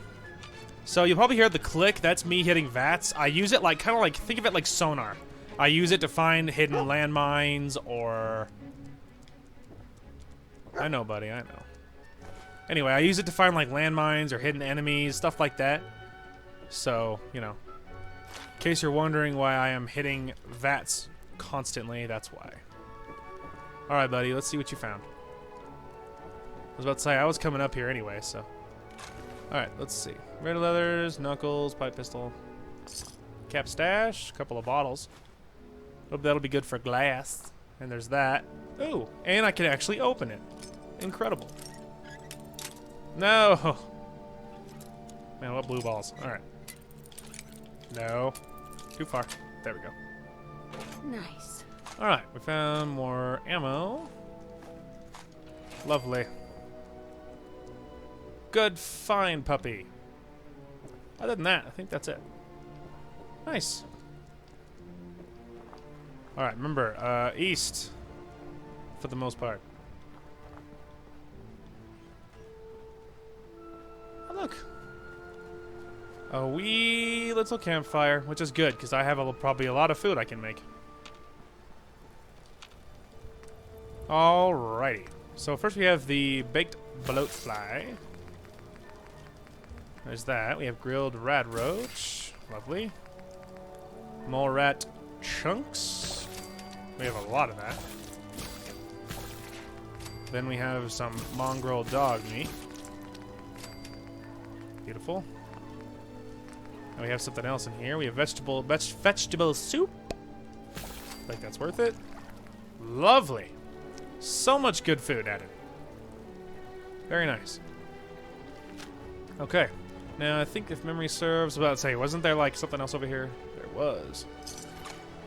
So you'll probably hear the click. That's me hitting VATS. I use it like, kind of like, think of it like sonar. I use it to find hidden landmines or... I know, buddy, I know. Anyway, I use it to find like landmines or hidden enemies, stuff like that. So, you know, in case you're wondering why I am hitting VATS constantly, that's why. All right, buddy, let's see what you found. I was about to say, I was coming up here anyway, so. All right, let's see. Red leathers, knuckles, pipe pistol, cap stash, a couple of bottles. Hope that'll be good for glass. And there's that. Ooh, and I can actually open it. Incredible. No. Man, what blue balls? All right. No. Too far. There we go. Nice. All right, we found more ammo. Lovely. Good find, puppy. Other than that, I think that's it. Nice. All right, remember, east for the most part. Oh, look. A wee little campfire, which is good because I have probably a lot of food I can make. Alrighty. So first we have the baked bloatfly. There's that. We have grilled rat roach. Lovely. Mole rat chunks. We have a lot of that. Then we have some mongrel dog meat. Beautiful. And we have something else in here. We have vegetable soup. I think that's worth it. Lovely. So much good food added. Very nice. Okay. Now, I think if memory serves, I was about to say, wasn't there like something else over here? There was.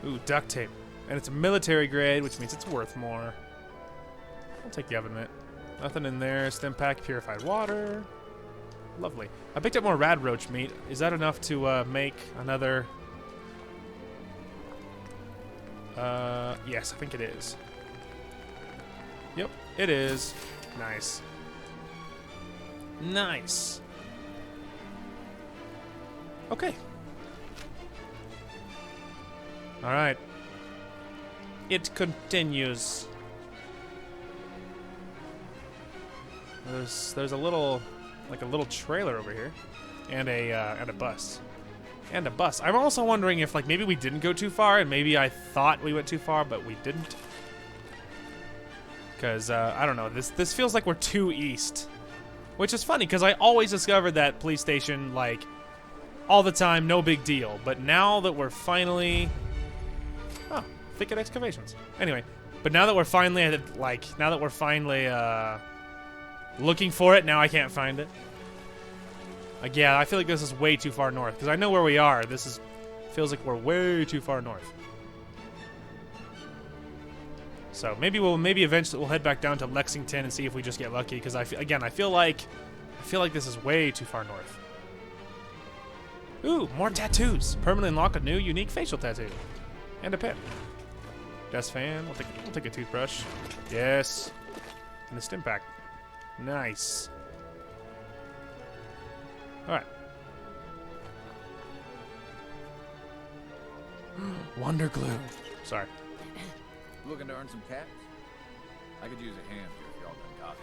Ooh, duct tape. And it's a military grade, which means it's worth more. I'll take the oven mitt. Nothing in there. Stem pack, purified water. Lovely. I picked up more rad roach meat. Is that enough to make another? Yes, I think it is. Yep, it is. Nice. Nice. Okay. All right. It continues. There's a little, like a little trailer over here, and a bus, and a bus. I'm also wondering if like maybe we didn't go too far, and maybe I thought we went too far, but we didn't. Because I don't know. This feels like we're too east, which is funny because I always discovered that police station like all the time, no big deal. But now that we're finally, oh, thicket excavations. Anyway, but now that we're finally at like looking for it, now I can't find it. Like, yeah, I feel like this is way too far north because I know where we are. Feels like we're way too far north. So maybe eventually we'll head back down to Lexington and see if we just get lucky. Because I feel like this is way too far north. Ooh, more tattoos. Permanently unlock a new unique facial tattoo, and a pen. Desk fan. We'll take a toothbrush. Yes, and a stim pack. Nice. All right. Wonder glue. Sorry. Looking to earn some cash? I could use a hand here if y'all done got it.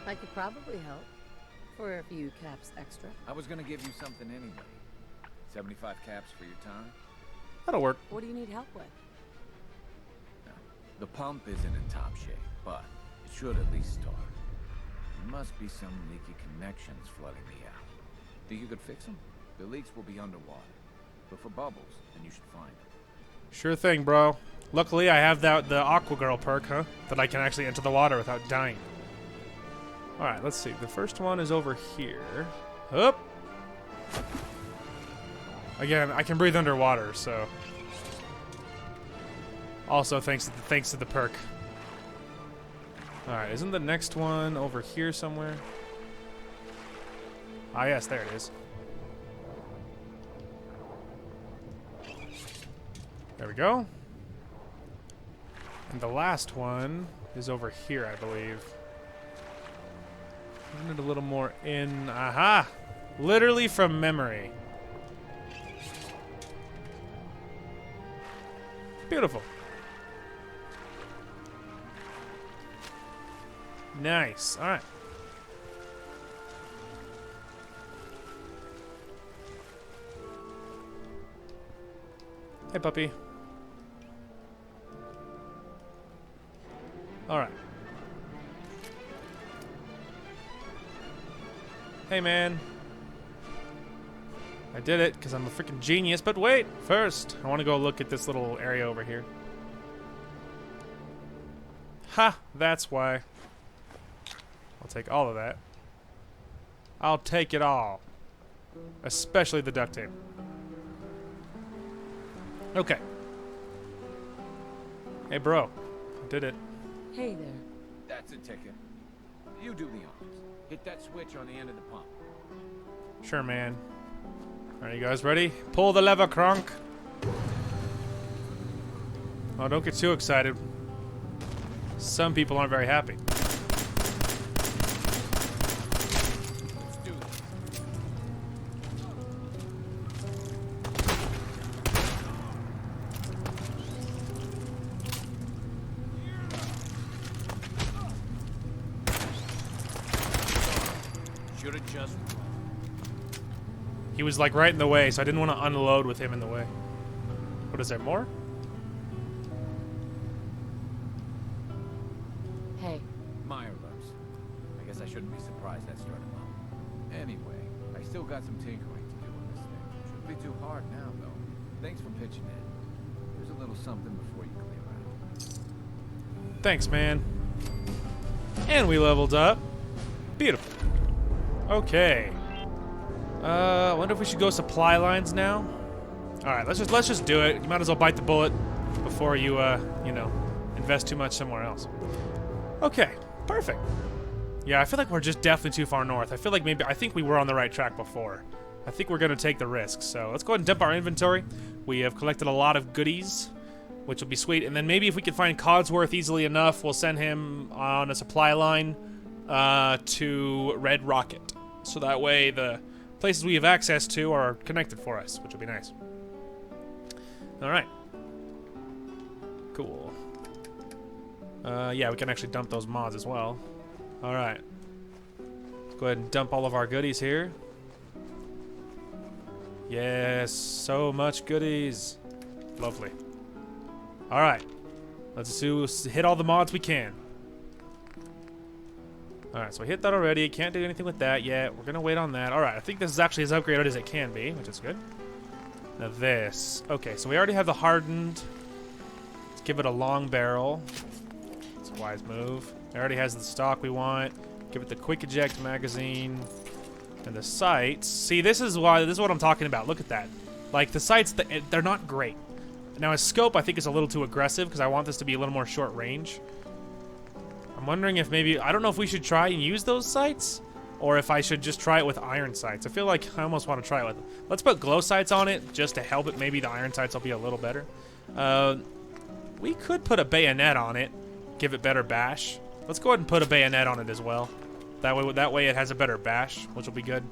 I could probably help. For a few caps extra. I was gonna give you something anyway. 75 caps for your time. That'll work. What do you need help with? The pump isn't in top shape, but it should at least start. There must be some leaky connections flooding me out. Think you could fix them? The leaks will be underwater. But for bubbles, then you should find them. Sure thing, bro. Luckily, I have the Aqua Girl perk, huh? That I can actually enter the water without dying. All right, let's see. The first one is over here. Up. Again, I can breathe underwater, so. Also, thanks to the perk. All right, isn't the next one over here somewhere? Ah, yes, there it is. There we go. And the last one is over here, I believe. Isn't it a little more in? Aha! Literally from memory. Beautiful. Nice. All right. Hey, puppy. All right. Hey, man. I did it because I'm a freaking genius, but wait, first, I want to go look at this little area over here. Ha! That's why. I'll take all of that. I'll take it all. Especially the duct tape. Okay. Hey, bro. I did it. Hey there. That's a ticket. You do the honors. Hit that switch on the end of the pump. Sure, man. Are you guys ready? Pull the lever, Kronk. Oh, don't get too excited. Some people aren't very happy. Let's do this. Should have just. He was like right in the way, so I didn't want to unload with him in the way. What is there more? Hey. Mireless. I guess I shouldn't be surprised that started up. Anyway, I still got some tinkering to do on this thing. Shouldn't be too hard now, though. Thanks for pitching in. There's a little something before you clear out. Thanks, man. And we leveled up. Beautiful. Okay. I wonder if we should go supply lines now. All right, let's just do it. You might as well bite the bullet before you, you know, invest too much somewhere else. Okay, perfect. Yeah, I feel like we're just definitely too far north. I think we were on the right track before. I think we're gonna take the risk. So let's go ahead and dump our inventory. We have collected a lot of goodies, which will be sweet. And then maybe if we can find Codsworth easily enough, we'll send him on a supply line to Red Rocket. So that way the places we have access to are connected for us, which will be nice. All right. Cool. Yeah, we can actually dump those mods as well. All right. Let's go ahead and dump all of our goodies here. Yes, so much goodies. Lovely. All right. Let's hit all the mods we can. Alright, so we hit that already. Can't do anything with that yet. We're going to wait on that. Alright, I think this is actually as upgraded as it can be, which is good. Now this. Okay, so we already have the hardened. Let's give it a long barrel. It's a wise move. It already has the stock we want. Give it the quick eject magazine. And the sights. See, this is what I'm talking about. Look at that. Like, the sights, they're not great. Now a scope I think is a little too aggressive because I want this to be a little more short range. I'm wondering if maybe, I don't know if we should try and use those sights or if I should just try it with iron sights. I feel like I almost want to try it with, let's put glow sights on it just to help it. Maybe the iron sights will be a little better. We could put a bayonet on it, give it better bash. Let's go ahead and put a bayonet on it as well. That way it has a better bash, which will be good.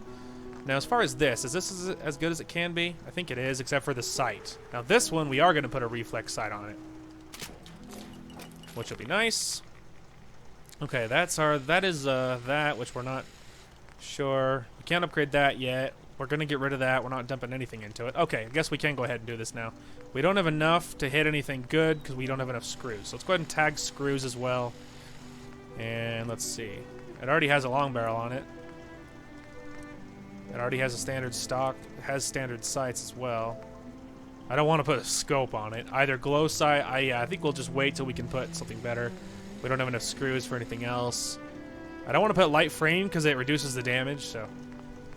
Now, as far as this, is this as good as it can be? I think it is, except for the sight. Now, this one, we are going to put a reflex sight on it, which will be nice. Okay, that is that, which we're not sure. We can't upgrade that yet. We're going to get rid of that. We're not dumping anything into it. Okay, I guess we can go ahead and do this now. We don't have enough to hit anything good because we don't have enough screws. So let's go ahead and tag screws as well. And let's see. It already has a long barrel on it. It already has a standard stock. It has standard sights as well. I don't want to put a scope on it. Either glow sight. Yeah, I think we'll just wait till we can put something better. We don't have enough screws for anything else. I don't want to put light frame because it reduces the damage, so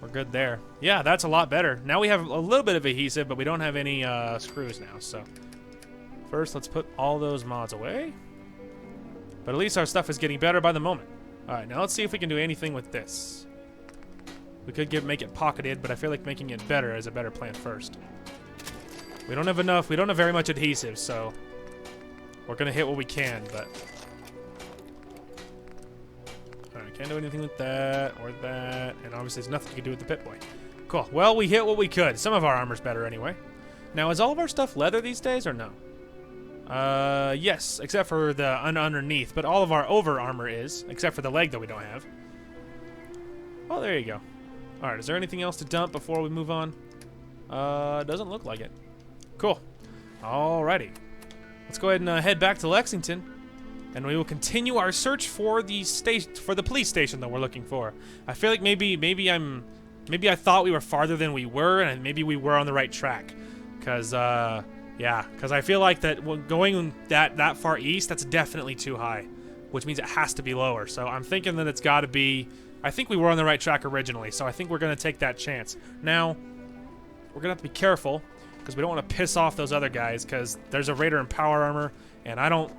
we're good there. Yeah, that's a lot better. Now we have a little bit of adhesive, but we don't have any screws now, so first let's put all those mods away. But at least our stuff is getting better by the moment. Alright, now let's see if we can do anything with this. We could make it pocketed, but I feel like making it better is a better plan first. We don't have enough, we don't have very much adhesive, so we're gonna hit what we can, but alright, can't do anything with that or that, and obviously there's nothing you can do with the Pip-Boy. Cool. Well, we hit what we could. Some of our armor's better anyway. Now, is all of our stuff leather these days or no? Yes, except for the underneath, but all of our over armor is, except for the leg that we don't have. Oh, there you go. Alright, is there anything else to dump before we move on? Doesn't look like it. Cool. Alrighty. Let's go ahead and head back to Lexington, and we will continue our search for the police station that we're looking for. I feel like maybe I thought we were farther than we were, and maybe we were on the right track. Cause yeah, because I feel like that going that far east, that's definitely too high, which means it has to be lower. So I'm thinking that it's got to be. I think we were on the right track originally, so I think we're going to take that chance. Now, we're going to have to be careful because we don't want to piss off those other guys because there's a Raider in power armor, and I'm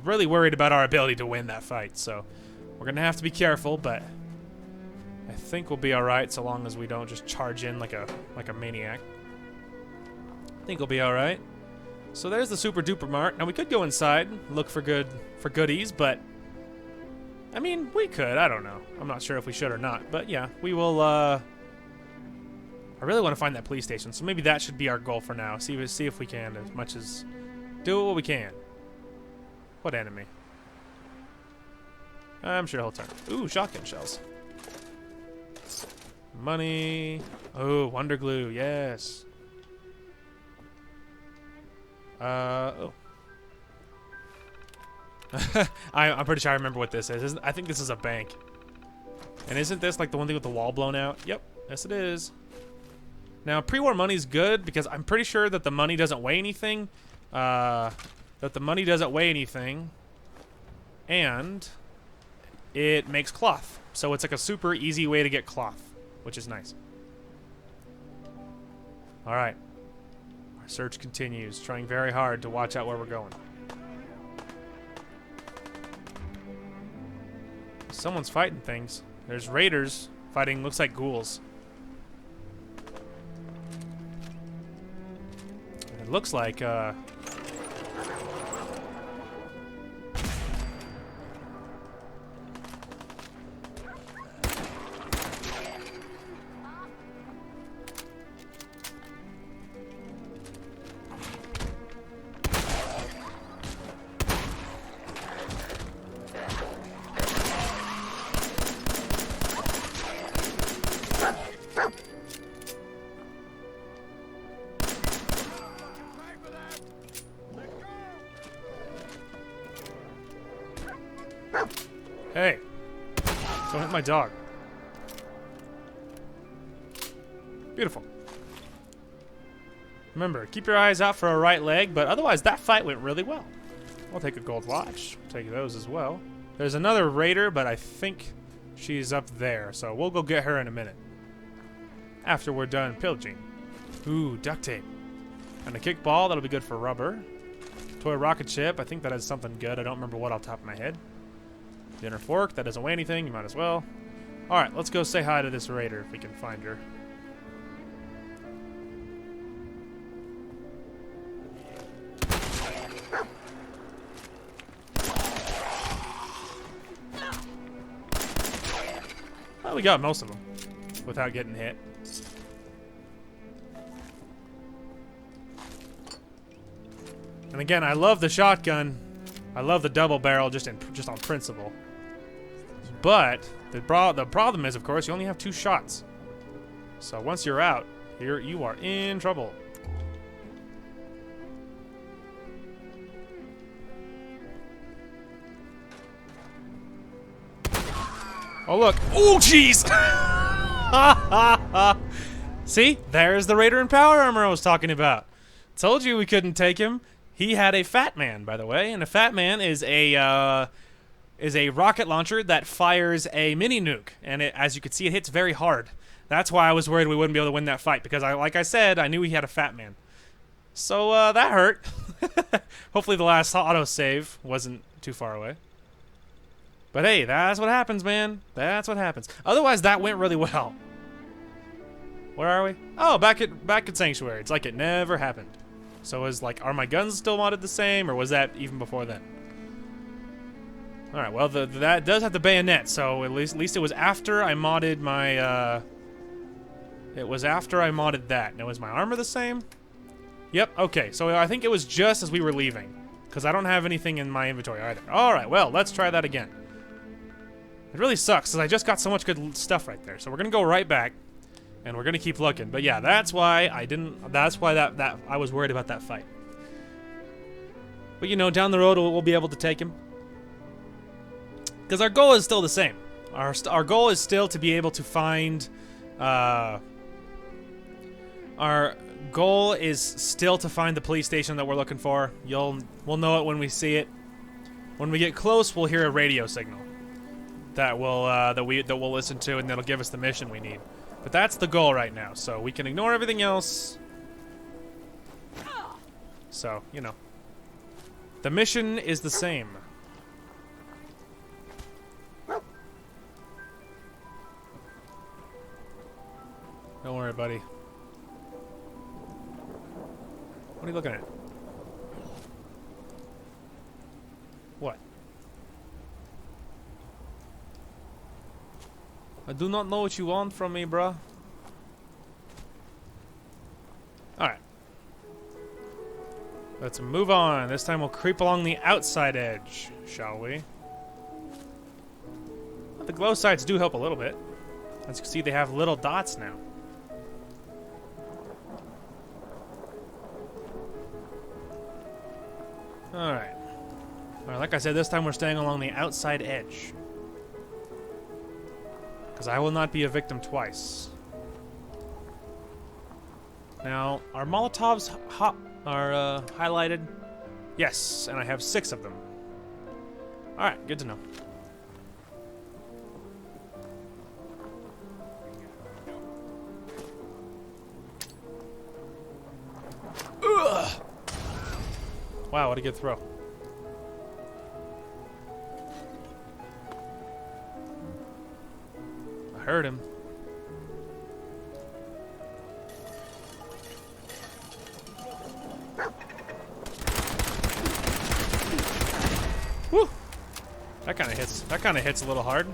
really worried about our ability to win that fight. So we're going to have to be careful, but I think we'll be all right so long as we don't just charge in like a maniac. I think we'll be all right. So there's the Super Duper Mart. Now we could go inside, look for goodies, but I mean, we could. I don't know. I'm not sure if we should or not, but yeah, we will. I really want to find that police station, so maybe that should be our goal for now. See if we can, as much as do what we can. What enemy? I'm sure he'll turn. Ooh, shotgun shells. Money. Oh, Wonder Glue. Yes. Oh. I'm pretty sure I remember what this is. I think this is a bank. And isn't this like the one thing with the wall blown out? Yep. Yes, it is. Now, pre-war money's good because I'm pretty sure that the money doesn't weigh anything. And it makes cloth. So it's like a super easy way to get cloth, which is nice. All right. Our search continues, trying very hard to watch out where we're going. Someone's fighting things. There's raiders fighting, looks like ghouls. It looks like, hey, don't hit my dog. Beautiful. Remember, keep your eyes out for a right leg, but otherwise that fight went really well. I'll take a gold watch. Take those as well. There's another raider, but I think she's up there, so we'll go get her in a minute. After we're done pillaging. Ooh, duct tape. And a kickball, that'll be good for rubber. Toy rocket ship, I think that has something good. I don't remember what off the top of my head. Dinner fork, that doesn't weigh anything, you might as well. Alright, let's go say hi to this raider if we can find her. Well, we got most of them without getting hit. And again, I love the shotgun. I love the double barrel just on principle. But the problem is, of course, you only have 2 shots. So once you're out, you are in trouble. Oh look! Oh jeez! See, there's the Raider in power armor I was talking about. Told you we couldn't take him. He had a Fat Man, by the way, and a Fat Man is a rocket launcher that fires a mini nuke, and as you can see, it hits very hard. That's why I was worried we wouldn't be able to win that fight, because like I said, I knew he had a Fat Man. So that hurt. Hopefully the last autosave wasn't too far away. But hey, that's what happens, man. That's what happens. Otherwise, that went really well. Where are we? Oh, back at Sanctuary. It's like it never happened. So are my guns still modded the same, or was that even before then? All right. Well, that does have the bayonet, so at least it was after I modded my. It was after I modded that. Now, is my armor the same? Yep. Okay. So I think it was just as we were leaving, because I don't have anything in my inventory either. All right. Well, let's try that again. It really sucks, because I just got so much good stuff right there. So we're gonna go right back, and we're gonna keep looking. But yeah, that's why I didn't. That's why that I was worried about that fight. But you know, down the road we'll be able to take him, because our goal is still the same. Our goal is still to be able to find. Our goal is still to find the police station that we're looking for. We'll know it when we see it. When we get close, we'll hear a radio signal that we'll listen to, and that'll give us the mission we need. But that's the goal right now, so we can ignore everything else. So, you know. The mission is the same. Don't worry, buddy. What are you looking at? What? I do not know what you want from me, bruh. Alright. Let's move on. This time we'll creep along the outside edge, shall we? Well, the glow sights do help a little bit. As you can see, they have little dots now. Alright. Alright, like I said, this time we're staying along the outside edge. Because I will not be a victim twice. Now, are Molotovs highlighted? Yes, and I have 6 of them. Alright, good to know. Ugh. Wow, what a good throw. I heard him. Woo! That kind of hits. That kind of hits a little hard.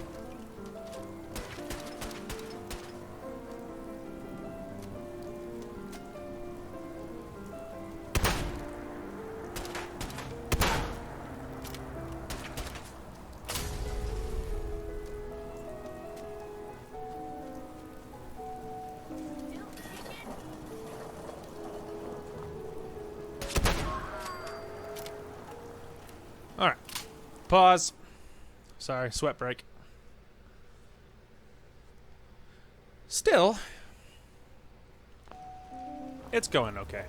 Alright. Pause. Sorry, sweat break. Still, it's going okay.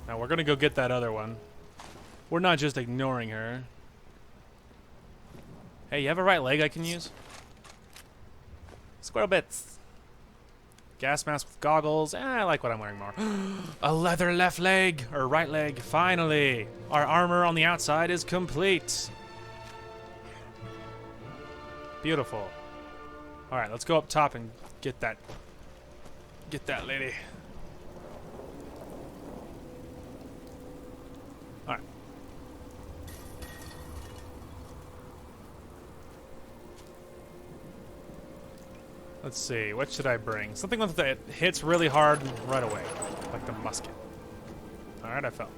Now we're gonna go get that other one. We're not just ignoring her. Hey, you have a right leg I can use? Squirrel bits. Gas mask with goggles. I like what I'm wearing more. A leather left leg, or right leg. Finally. Our armor on the outside is complete. Beautiful. All right, let's go up top and get that lady. All right. Let's see, what should I bring? Something that hits really hard right away, like the musket. All right, I fell.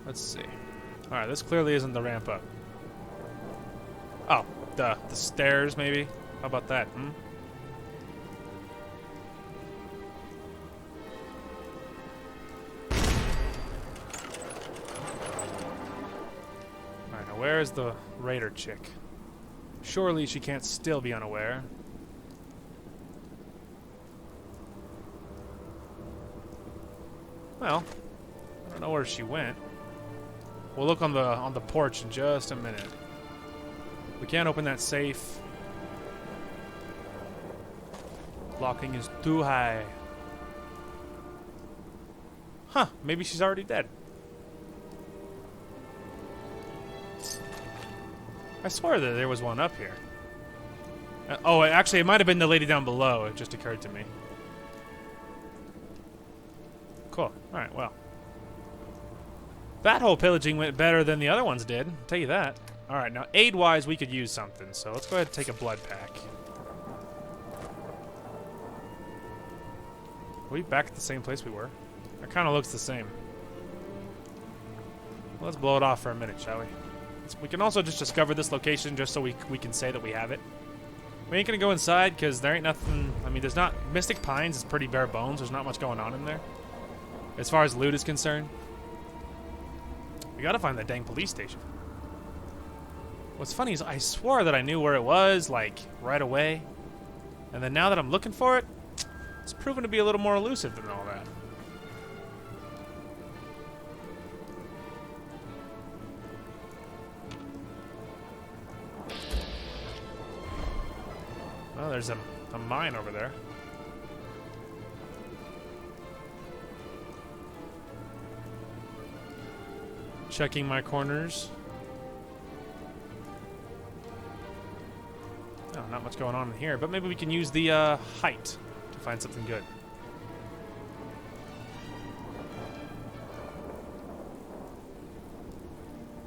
Let's see. All right, this clearly isn't the ramp up. Oh, the stairs maybe? How about that, hmm? Alright, now where is the raider chick? Surely she can't still be unaware. Well, I don't know where she went. We'll look on the porch in just a minute. We can't open that safe. Locking is too high. Huh, maybe she's already dead. I swear that there was one up here. Oh, actually, it might have been the lady down below. It just occurred to me. Cool. Alright, well. That whole pillaging went better than the other ones did. I'll tell you that. Alright, now aid-wise, we could use something. So let's go ahead and take a blood pack. Are we back at the same place we were? It kind of looks the same. Well, let's blow it off for a minute, shall we? We can also just discover this location just so we can say that we have it. We ain't gonna go inside because there ain't nothing. I mean, there's not. Mystic Pines is pretty bare bones. There's not much going on in there. As far as loot is concerned. We gotta find that dang police station. What's funny is I swore that I knew where it was, like, right away. And then now that I'm looking for it, it's proven to be a little more elusive than all that. Well, there's a mine over there. Checking my corners. Oh, not much going on in here, but maybe we can use the height to find something good.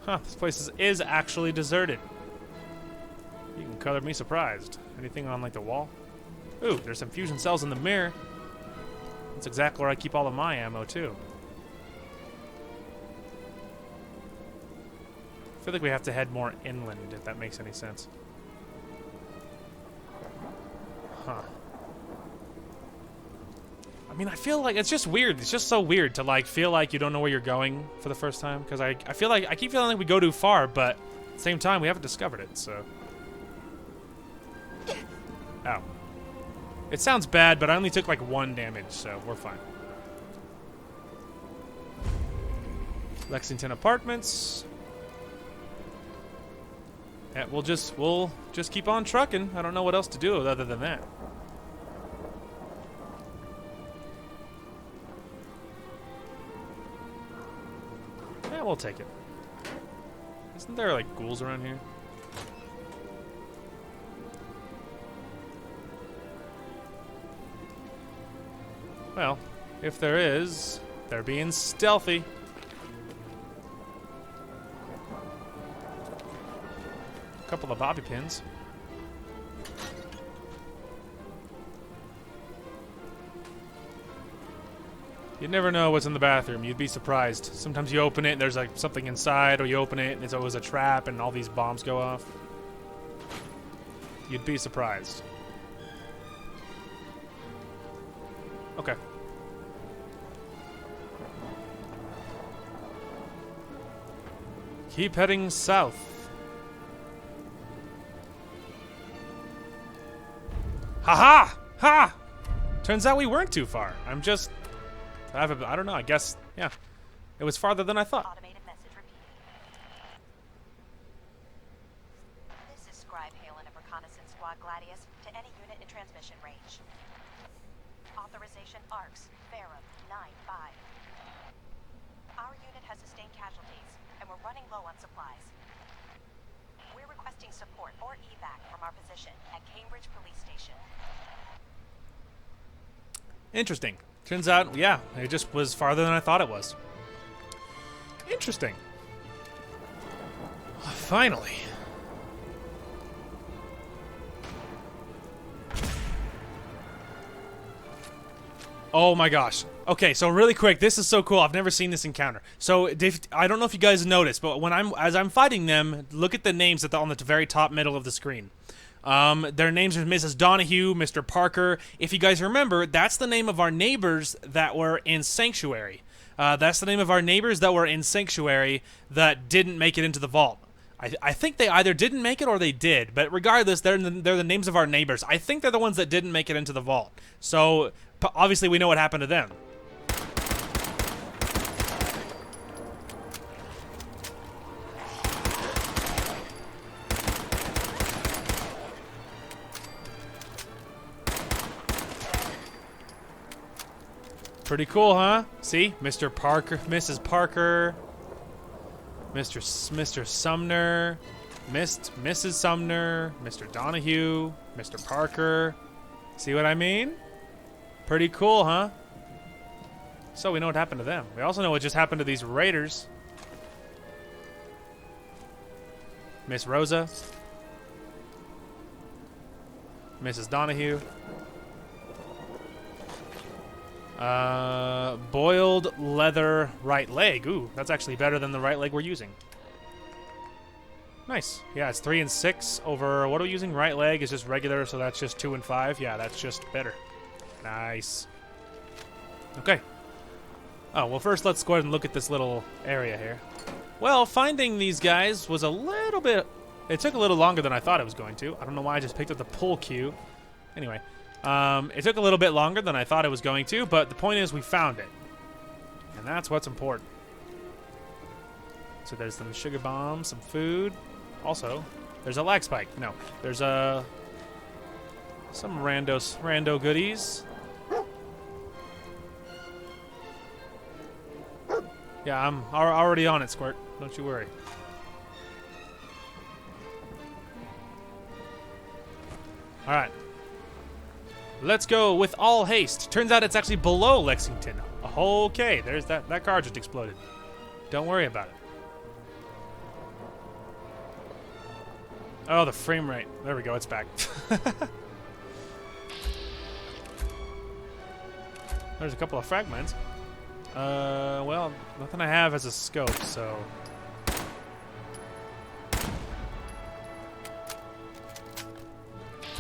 Huh, this place is actually deserted. You can color me surprised. Anything on, like, the wall? Ooh, there's some fusion cells in the mirror. That's exactly where I keep all of my ammo, too. I feel like we have to head more inland, if that makes any sense. Huh. I mean, I feel like it's just weird. It's just so weird to, like, feel like you don't know where you're going for the first time. Because I feel like, I keep feeling like we go too far, but at the same time, we haven't discovered it, so. Ow. It sounds bad, but I only took like 1 damage, so we're fine. Lexington Apartments. Yeah, we'll just keep on trucking. I don't know what else to do other than that. Yeah, we'll take it. Isn't there like ghouls around here? Well, if there is, they're being stealthy. A couple of bobby pins. You never know what's in the bathroom. You'd be surprised. Sometimes you open it and there's like something inside, or you open it and it's always a trap and all these bombs go off. You'd be surprised. Okay. Keep heading south. Ha-ha! Ha! Turns out we weren't too far. I don't know, I guess, yeah. It was farther than I thought. Automated message repeated. This is Scribe Halen of Reconnaissance Squad Gladius to any unit in transmission range. Authorization ARCS, Verum, 9-5. Our unit has sustained casualties, and we're running low on supplies. We're requesting support or evac from our position at Cambridge Police Station. Interesting. Turns out, yeah, it just was farther than I thought it was. Interesting. Finally. Oh my gosh. Okay, so really quick, this is so cool. I've never seen this encounter. So, Dave, I don't know if you guys noticed, but as I'm fighting them, look at the names on the very top middle of the screen. Their names are Mrs. Donahue, Mr. Parker. If you guys remember, that's the name of our neighbors that were in Sanctuary. That's the name of our neighbors that were in Sanctuary that didn't make it into the vault. I think they either didn't make it or they did, but regardless, they're the names of our neighbors. I think they're the ones that didn't make it into the vault. So, obviously, we know what happened to them. Pretty cool, huh? See? Mr. Parker, Mrs. Parker, Mr. Sumner, Mrs. Sumner, Mr. Donahue, Mr. Parker. See what I mean? Pretty cool, huh? So we know what happened to them. We also know what just happened to these raiders. Miss Rosa, Mrs. Donahue. Boiled leather right leg. Ooh, that's actually better than the right leg we're using. Nice. Yeah, it's 3 and 6 over, what are we using? Right leg is just regular, so that's just 2 and 5. Yeah, that's just better. Nice. Okay. Oh, well, first let's go ahead and look at this little area here. Well, finding these guys was a little bit... It took a little longer than I thought it was going to. I don't know why I just picked up the pull cue. Anyway. It took a little bit longer than I thought it was going to, but the point is we found it. And that's what's important. So there's some sugar bombs, some food. Also, there's a lag spike. No, there's some rando goodies. Yeah, I'm already on it, Squirt. Don't you worry. All right. Let's go with all haste. Turns out it's actually below Lexington. Okay, there's that car just exploded. Don't worry about it. Oh, the frame rate. There we go, it's back. There's a couple of fragments. Well, nothing I have as a scope, so...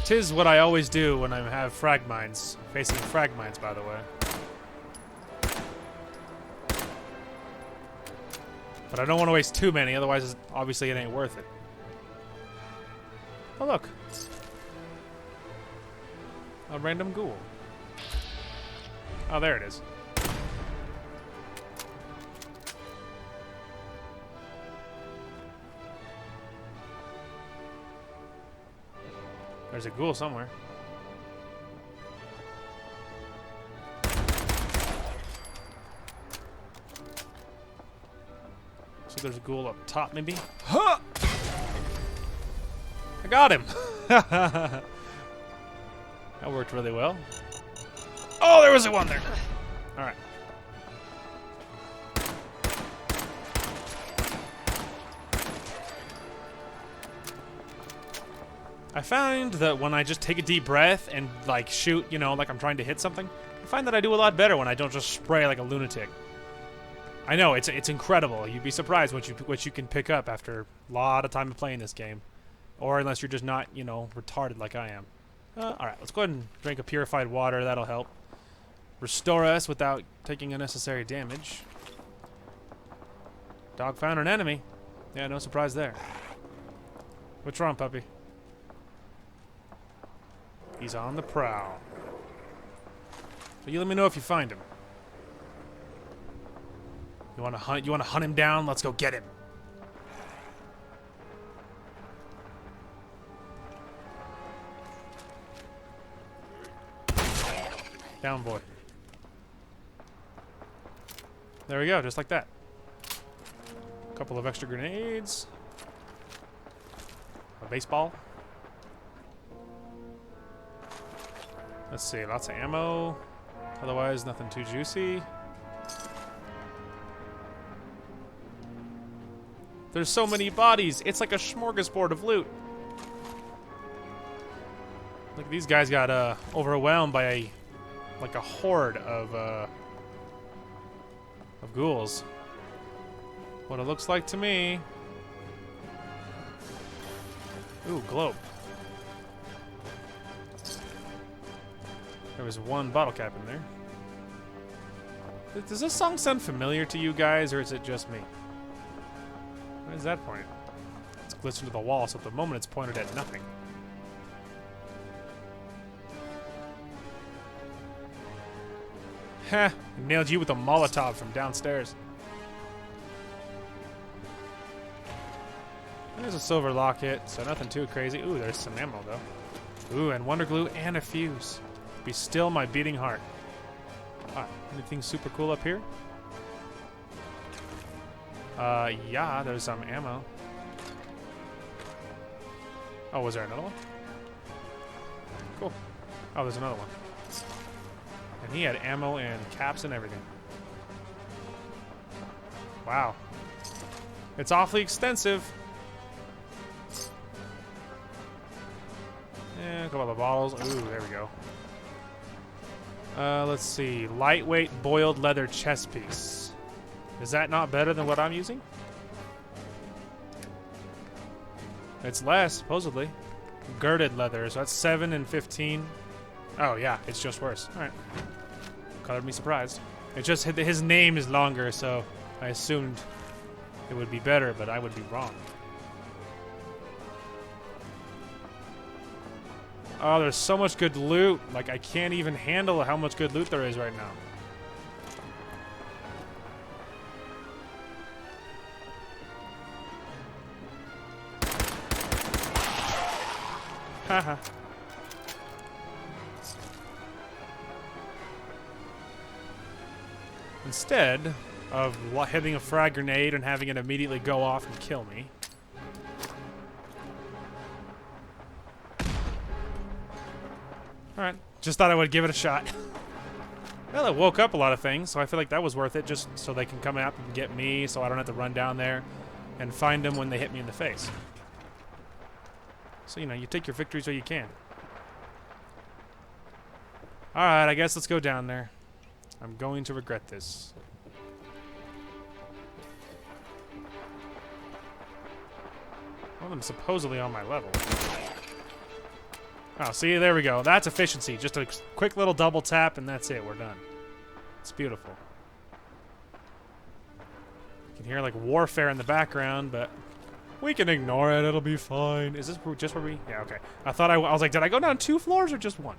Tis what I always do when I have frag mines. Facing frag mines, by the way. But I don't want to waste too many, otherwise obviously it ain't worth it. Oh look. A random ghoul. Oh, there it is. There's a ghoul somewhere. So there's a ghoul up top, maybe? Huh! I got him! That worked really well. Oh, there was one there! Alright. I find that when I just take a deep breath and, like, shoot, you know, like I'm trying to hit something, I find that I do a lot better when I don't just spray like a lunatic. I know, it's incredible. You'd be surprised what you can pick up after a lot of time of playing this game. Or unless you're just not, you know, retarded like I am. Alright, let's go ahead and drink a purified water. That'll help. Restore us without taking unnecessary damage. Dog found an enemy. Yeah, no surprise there. What's wrong, puppy? He's on the prowl. So you let me know if you find him. You wanna hunt him down? Let's go get him. Down, boy. There we go, just like that. A couple of extra grenades. A baseball. Let's see, lots of ammo. Otherwise, nothing too juicy. There's so many bodies. It's like a smorgasbord of loot. Look, these guys got overwhelmed by a horde of ghouls. What it looks like to me. Ooh, globe. There was one bottle cap in there. Does this song sound familiar to you guys, or is it just me? What is that point? It's glistened to the wall, so at the moment it's pointed at nothing. Heh, nailed you with a Molotov from downstairs. There's a silver locket, so nothing too crazy. Ooh, there's some ammo, though. Ooh, and wonder glue and a fuse. Be still my beating heart. Ah, anything super cool up here? Yeah, there's some ammo. Oh, was there another one? Cool. Oh, there's another one. And he had ammo and caps and everything. Wow. It's awfully extensive. Yeah, a couple of bottles. Ooh, there we go. Let's see. Lightweight boiled leather chest piece. Is that not better than what I'm using? It's less, supposedly. Girded leather, so that's 7 and 15. Oh, yeah, it's just worse. All right. Colored me surprised. It just his name is longer, so I assumed it would be better, but I would be wrong. Oh, there's so much good loot. Like, I can't even handle how much good loot there is right now. Haha. Instead of hitting a frag grenade and having it immediately go off and kill me. Alright, just thought I would give it a shot. Well, it woke up a lot of things, so I feel like that was worth it just so they can come out and get me so I don't have to run down there and find them when they hit me in the face. So, you know, you take your victories where you can. Alright, I guess let's go down there. I'm going to regret this. Well, I'm supposedly on my level. Oh, see, there we go. That's efficiency. Just a quick little double tap, and that's it. We're done. It's beautiful. You can hear, like, warfare in the background, but we can ignore it. It'll be fine. Is this just where we... Yeah, okay. I thought I was like, did I go down 2 floors or just 1?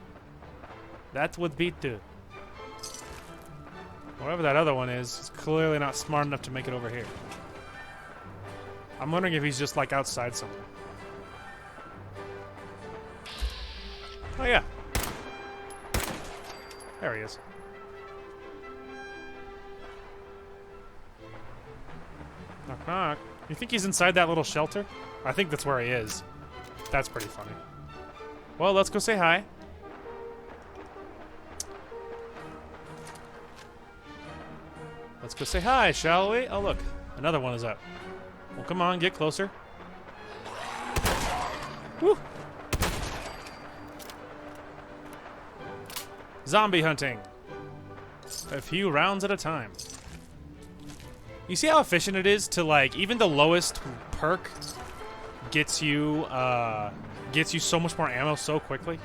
That would be 2. Whatever that other one is clearly not smart enough to make it over here. I'm wondering if he's just, like, outside somewhere. Oh, yeah. There he is. Knock, knock. You think he's inside that little shelter? I think that's where he is. That's pretty funny. Well, let's go say hi. Let's go say hi, shall we? Oh, look. Another one is up. Well, come on, get closer. Woo! Zombie hunting. A few rounds at a time. You see how efficient it is to, like, even the lowest perk gets you so much more ammo so quickly?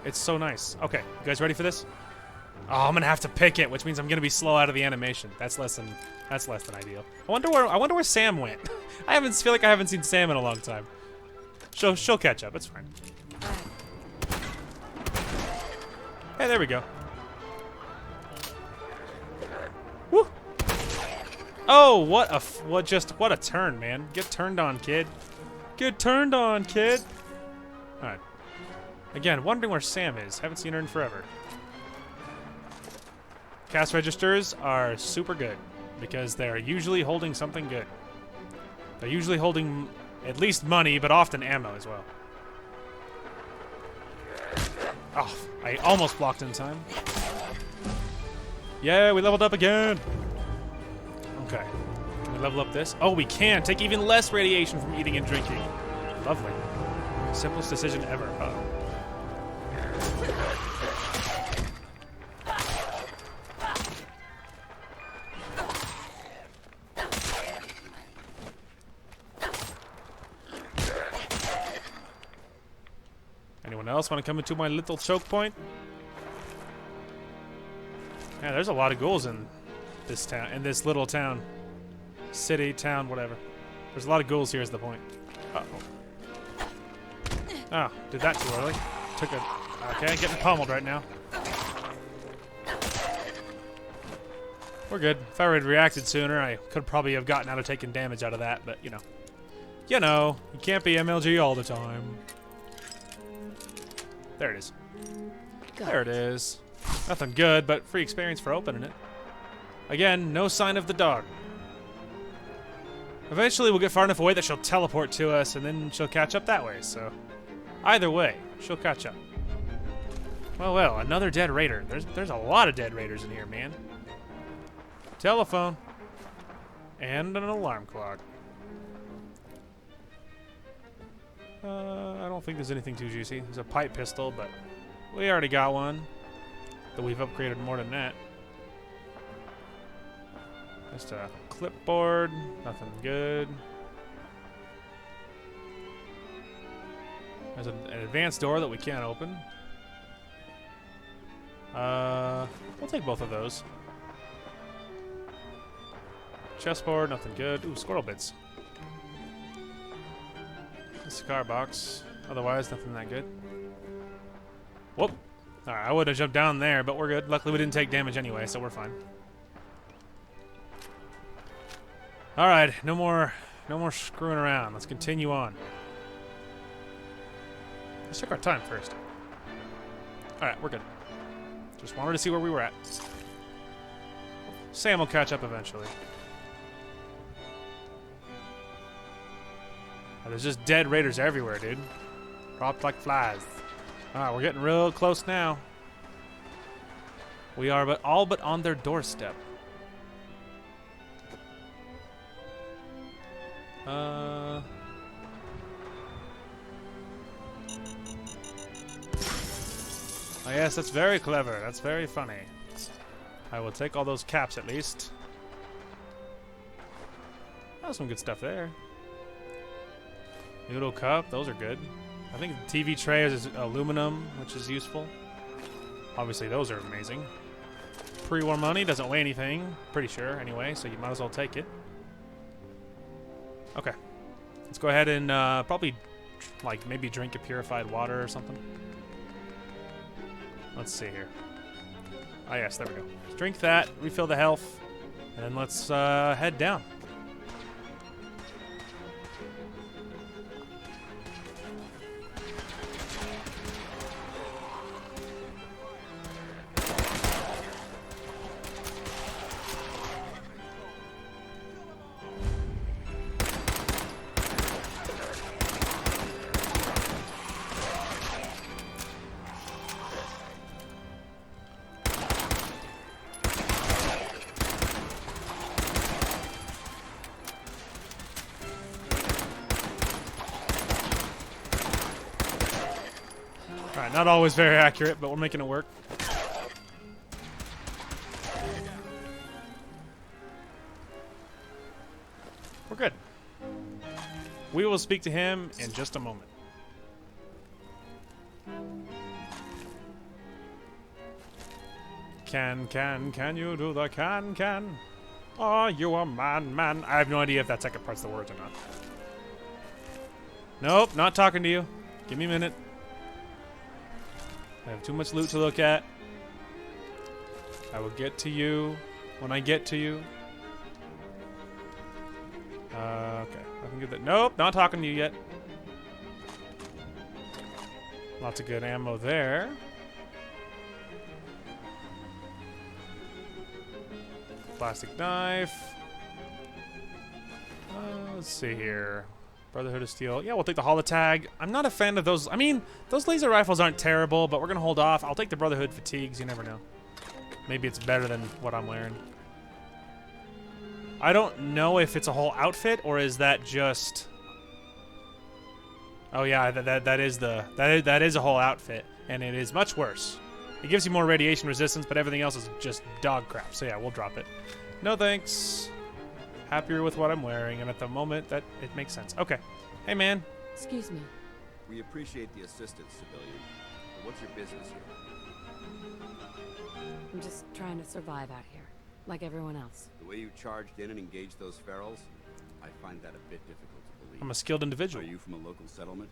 It's so nice. Okay, you guys ready for this? Oh, I'm gonna have to pick it, which means I'm gonna be slow out of the animation. That's less than ideal. I wonder where Sam went. Feel like I haven't seen Sam in a long time. She'll catch up. It's fine. Hey, there we go. Woo! Oh, what a turn, man. Get turned on, kid. Get turned on, kid. All right. Again, wondering where Sam is. Haven't seen her in forever. Cash registers are super good because they're usually holding something good. They're usually holding at least money, but often ammo as well. Oh, I almost blocked in time. Yeah, we leveled up again. Okay. Can we level up this? Oh, we can. Take even less radiation from eating and drinking. Lovely. Simplest decision ever. Uh-oh. Anyone else want to come into my little choke point? Yeah, there's a lot of ghouls in this town, in this little town. City, town, whatever. There's a lot of ghouls here is the point. Uh-oh. Oh, did that too early. Took a... Okay, getting pummeled right now. We're good. If I had reacted sooner, I could probably have gotten out of taking damage out of that, but, you know. You know, you can't be MLG all the time. There it is. There it is. Nothing good, but free experience for opening it. Again, no sign of the dog. Eventually, we'll get far enough away that she'll teleport to us, and then she'll catch up that way, so... Either way, she'll catch up. Well, another dead raider. There's a lot of dead raiders in here, man. Telephone. And an alarm clock. I don't think there's anything too juicy. There's a pipe pistol, but we already got one. But we've upgraded more than that. Just a clipboard. Nothing good. There's an advanced door that we can't open. We'll take both of those. Chessboard, nothing good. Ooh, squirrel bits. A cigar box. Otherwise, nothing that good. Whoop. Alright, I would have jumped down there, but we're good. Luckily, we didn't take damage anyway, so we're fine. Alright, no more screwing around. Let's continue on. Let's check our time first. Alright, we're good. Just wanted to see where we were at. Sam will catch up eventually. There's just dead raiders everywhere, dude. Dropped like flies. Alright, we're getting real close now. We are all but on their doorstep. Oh yes, that's very clever. That's very funny. I will take all those caps at least. Oh, some good stuff there. Noodle cup, those are good. I think the TV tray is aluminum, which is useful. Obviously, those are amazing. Pre-war money doesn't weigh anything, pretty sure, anyway, so you might as well take it. Okay. Let's go ahead and probably, like, maybe drink a purified water or something. Let's see here. Ah, yes, there we go. Let's drink that, refill the health, and then let's head down. Alright, not always very accurate, but we're making it work. We're good. We will speak to him in just a moment. Can you do the can? Are you a man? I have no idea if that second part's the words or not. Nope, not talking to you. Give me a minute. I have too much loot to look at. I will get to you when I get to you. Okay. I can get that. Nope, not talking to you yet. Lots of good ammo there. plastic knife. Let's see here. Brotherhood of Steel. Yeah, we'll take the holotag. I'm not a fan of those. I mean, those laser rifles aren't terrible, but we're going to hold off. I'll take the Brotherhood fatigues. You never know. Maybe it's better than what I'm wearing. I don't know if it's a whole outfit or is that just... Oh yeah, that is a whole outfit, and it is much worse. It gives you more radiation resistance, but everything else is just dog crap. So yeah, we'll drop it. No thanks. Happier with what I'm wearing, and at the moment, that it makes sense. Okay. Hey, man. Excuse me. We appreciate the assistance, civilian. But what's your business here? I'm just trying to survive out here, like everyone else. The way you charged in and engaged those ferals, I find that a bit difficult to believe. I'm a skilled individual. Are you from a local settlement?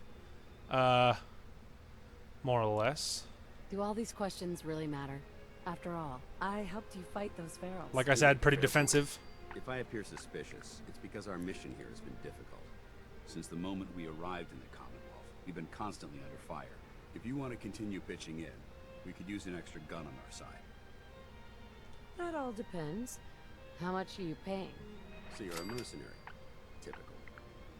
More or less. Do all these questions really matter? After all, I helped you fight those ferals. Like I said, pretty defensive. If I appear suspicious, it's because our mission here has been difficult. Since the moment we arrived in the Commonwealth, we've been constantly under fire. If you want to continue pitching in, we could use an extra gun on our side. That all depends. How much are you paying? So you're a mercenary. Typical.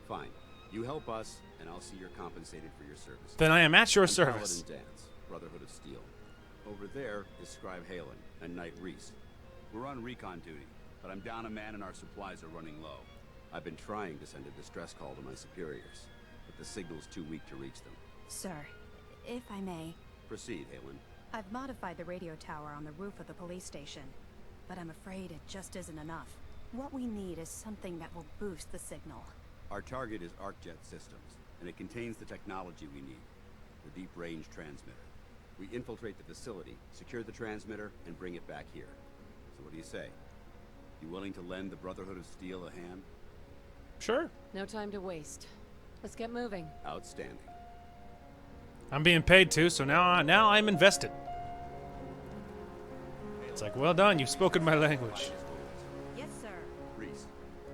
Fine. You help us, and I'll see you're compensated for your service. Then I am at your I'm service. Paladin Dance, Brotherhood of Steel. Over there is Scribe Halen and Knight Reese. We're on recon duty, but I'm down a man and our supplies are running low. I've been trying to send a distress call to my superiors, but the signal's too weak to reach them. Sir, if I may, Proceed, Halen. I've modified the radio tower on the roof of the police station, but I'm afraid it just isn't enough. What we need is something that will boost the signal. Our target is ArcJet Systems, and it contains the technology we need, the deep-range transmitter. We infiltrate the facility, secure the transmitter, and bring it back here. So what do you say? You willing to lend the Brotherhood of Steel a hand? Sure. No time to waste. Let's get moving. Outstanding. I'm being paid to, so now I'm invested. It's like, well done, you've spoken my language. Yes, sir. Reese,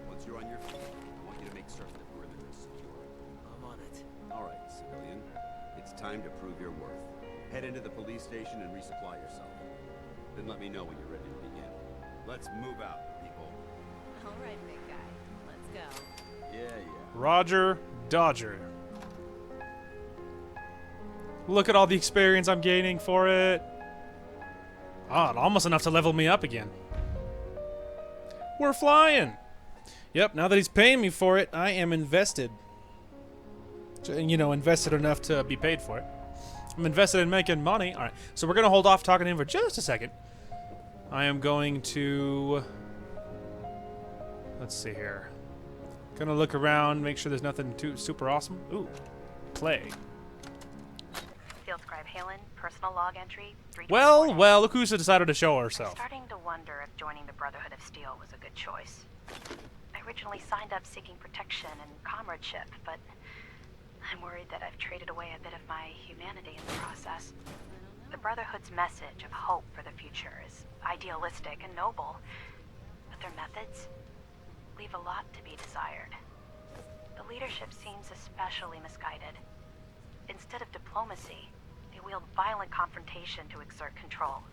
once you're on your feet, I want you to make certain the perimeter is secure. I'm on it. All right, civilian. It's time to prove your worth. Head into the police station and resupply yourself. Then let me know when you're ready to begin. Let's move out, people. All right, big guy. Let's go. Yeah. Roger Dodger. Look at all the experience I'm gaining for it. Ah, almost enough to level me up again. We're flying. Yep, now that he's paying me for it, I am invested. You know, invested enough to be paid for it. I'm invested in making money. All right, so we're going to hold off talking to him for just a second. I am going to... Let's see here. Gonna look around, make sure there's nothing too super awesome. Ooh, play. Field Scribe Halen, personal log entry. 324. Well, look who's decided to show I'm herself. starting to wonder if joining the Brotherhood of Steel was a good choice. I originally signed up seeking protection and comradeship, but I'm worried that I've traded away a bit of my humanity in the process. The Brotherhood's message of hope for the future is idealistic and noble, but their methods leave a lot to be desired. The leadership seems especially misguided. Instead of diplomacy, they wield violent confrontation to exert control.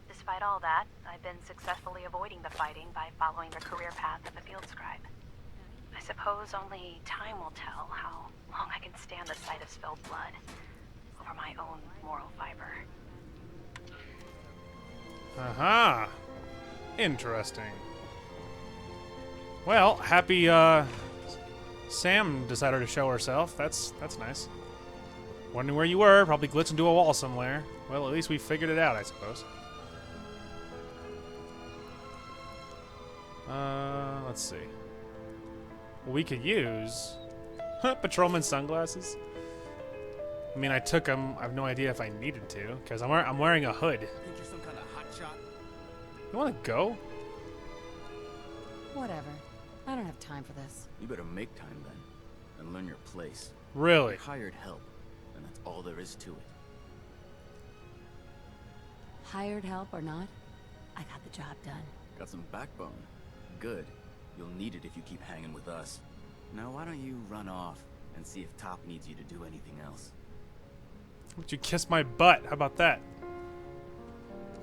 Despite all that, I've been successfully avoiding the fighting by following the career path of a field scribe. I suppose only time will tell how long I can stand the sight of spilled blood over my own moral fiber. Aha. Interesting. Well, happy Sam decided to show herself. That's nice. Wondering where you were, probably glitched into a wall somewhere. Well, at least we figured it out, I suppose. Let's see. We could use patrolman sunglasses. I mean, I took them. I have no idea if I needed to, because I'm wearing a hood. Think you're some kind of hotshot? You want to go? Whatever. I don't have time for this. You better make time then, and learn your place. Really? I hired help, and that's all there is to it. Hired help or not, I got the job done. Got some backbone. Good. You'll need it if you keep hanging with us. Now why don't you run off and see if Top needs you to do anything else? Would you kiss my butt? How about that?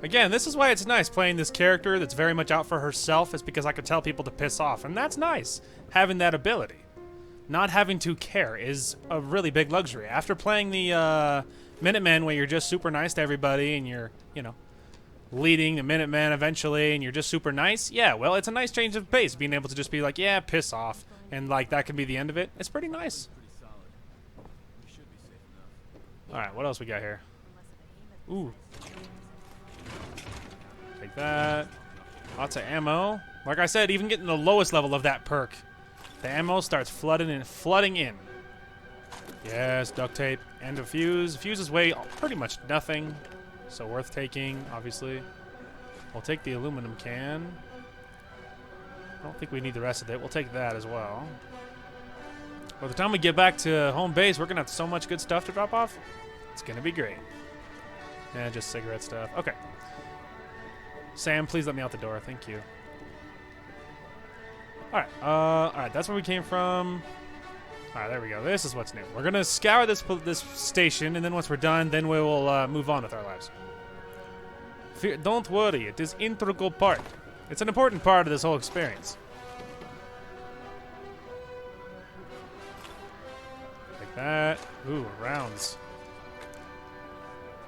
Again, this is why it's nice playing this character that's very much out for herself, is because I can tell people to piss off, and that's nice, having that ability. Not having to care is a really big luxury. After playing the Minutemen, where you're just super nice to everybody, and you're, you know, leading the Minutemen eventually, and you're just super nice, yeah, well, it's a nice change of pace, being able to just be like, yeah, piss off, and, like, that can be the end of it. It's pretty nice. Alright, what else we got here? Ooh. Take that. Lots of ammo. Like I said, even getting the lowest level of that perk, the ammo starts flooding in. Yes, duct tape and a fuse. Fuses weigh pretty much nothing, so worth taking, obviously. We'll take the aluminum can. I don't think we need the rest of it. We'll take that as well. By the time we get back to home base, we're going to have so much good stuff to drop off. It's going to be great. And just cigarette stuff. Okay. Sam, please let me out the door. Thank you. Alright, that's where we came from. Alright, there we go. This is what's new. We're gonna scour this station, and then once we're done, then we will move on with our lives. Don't worry, it is integral part. It's an important part of this whole experience. Like that. Ooh, rounds.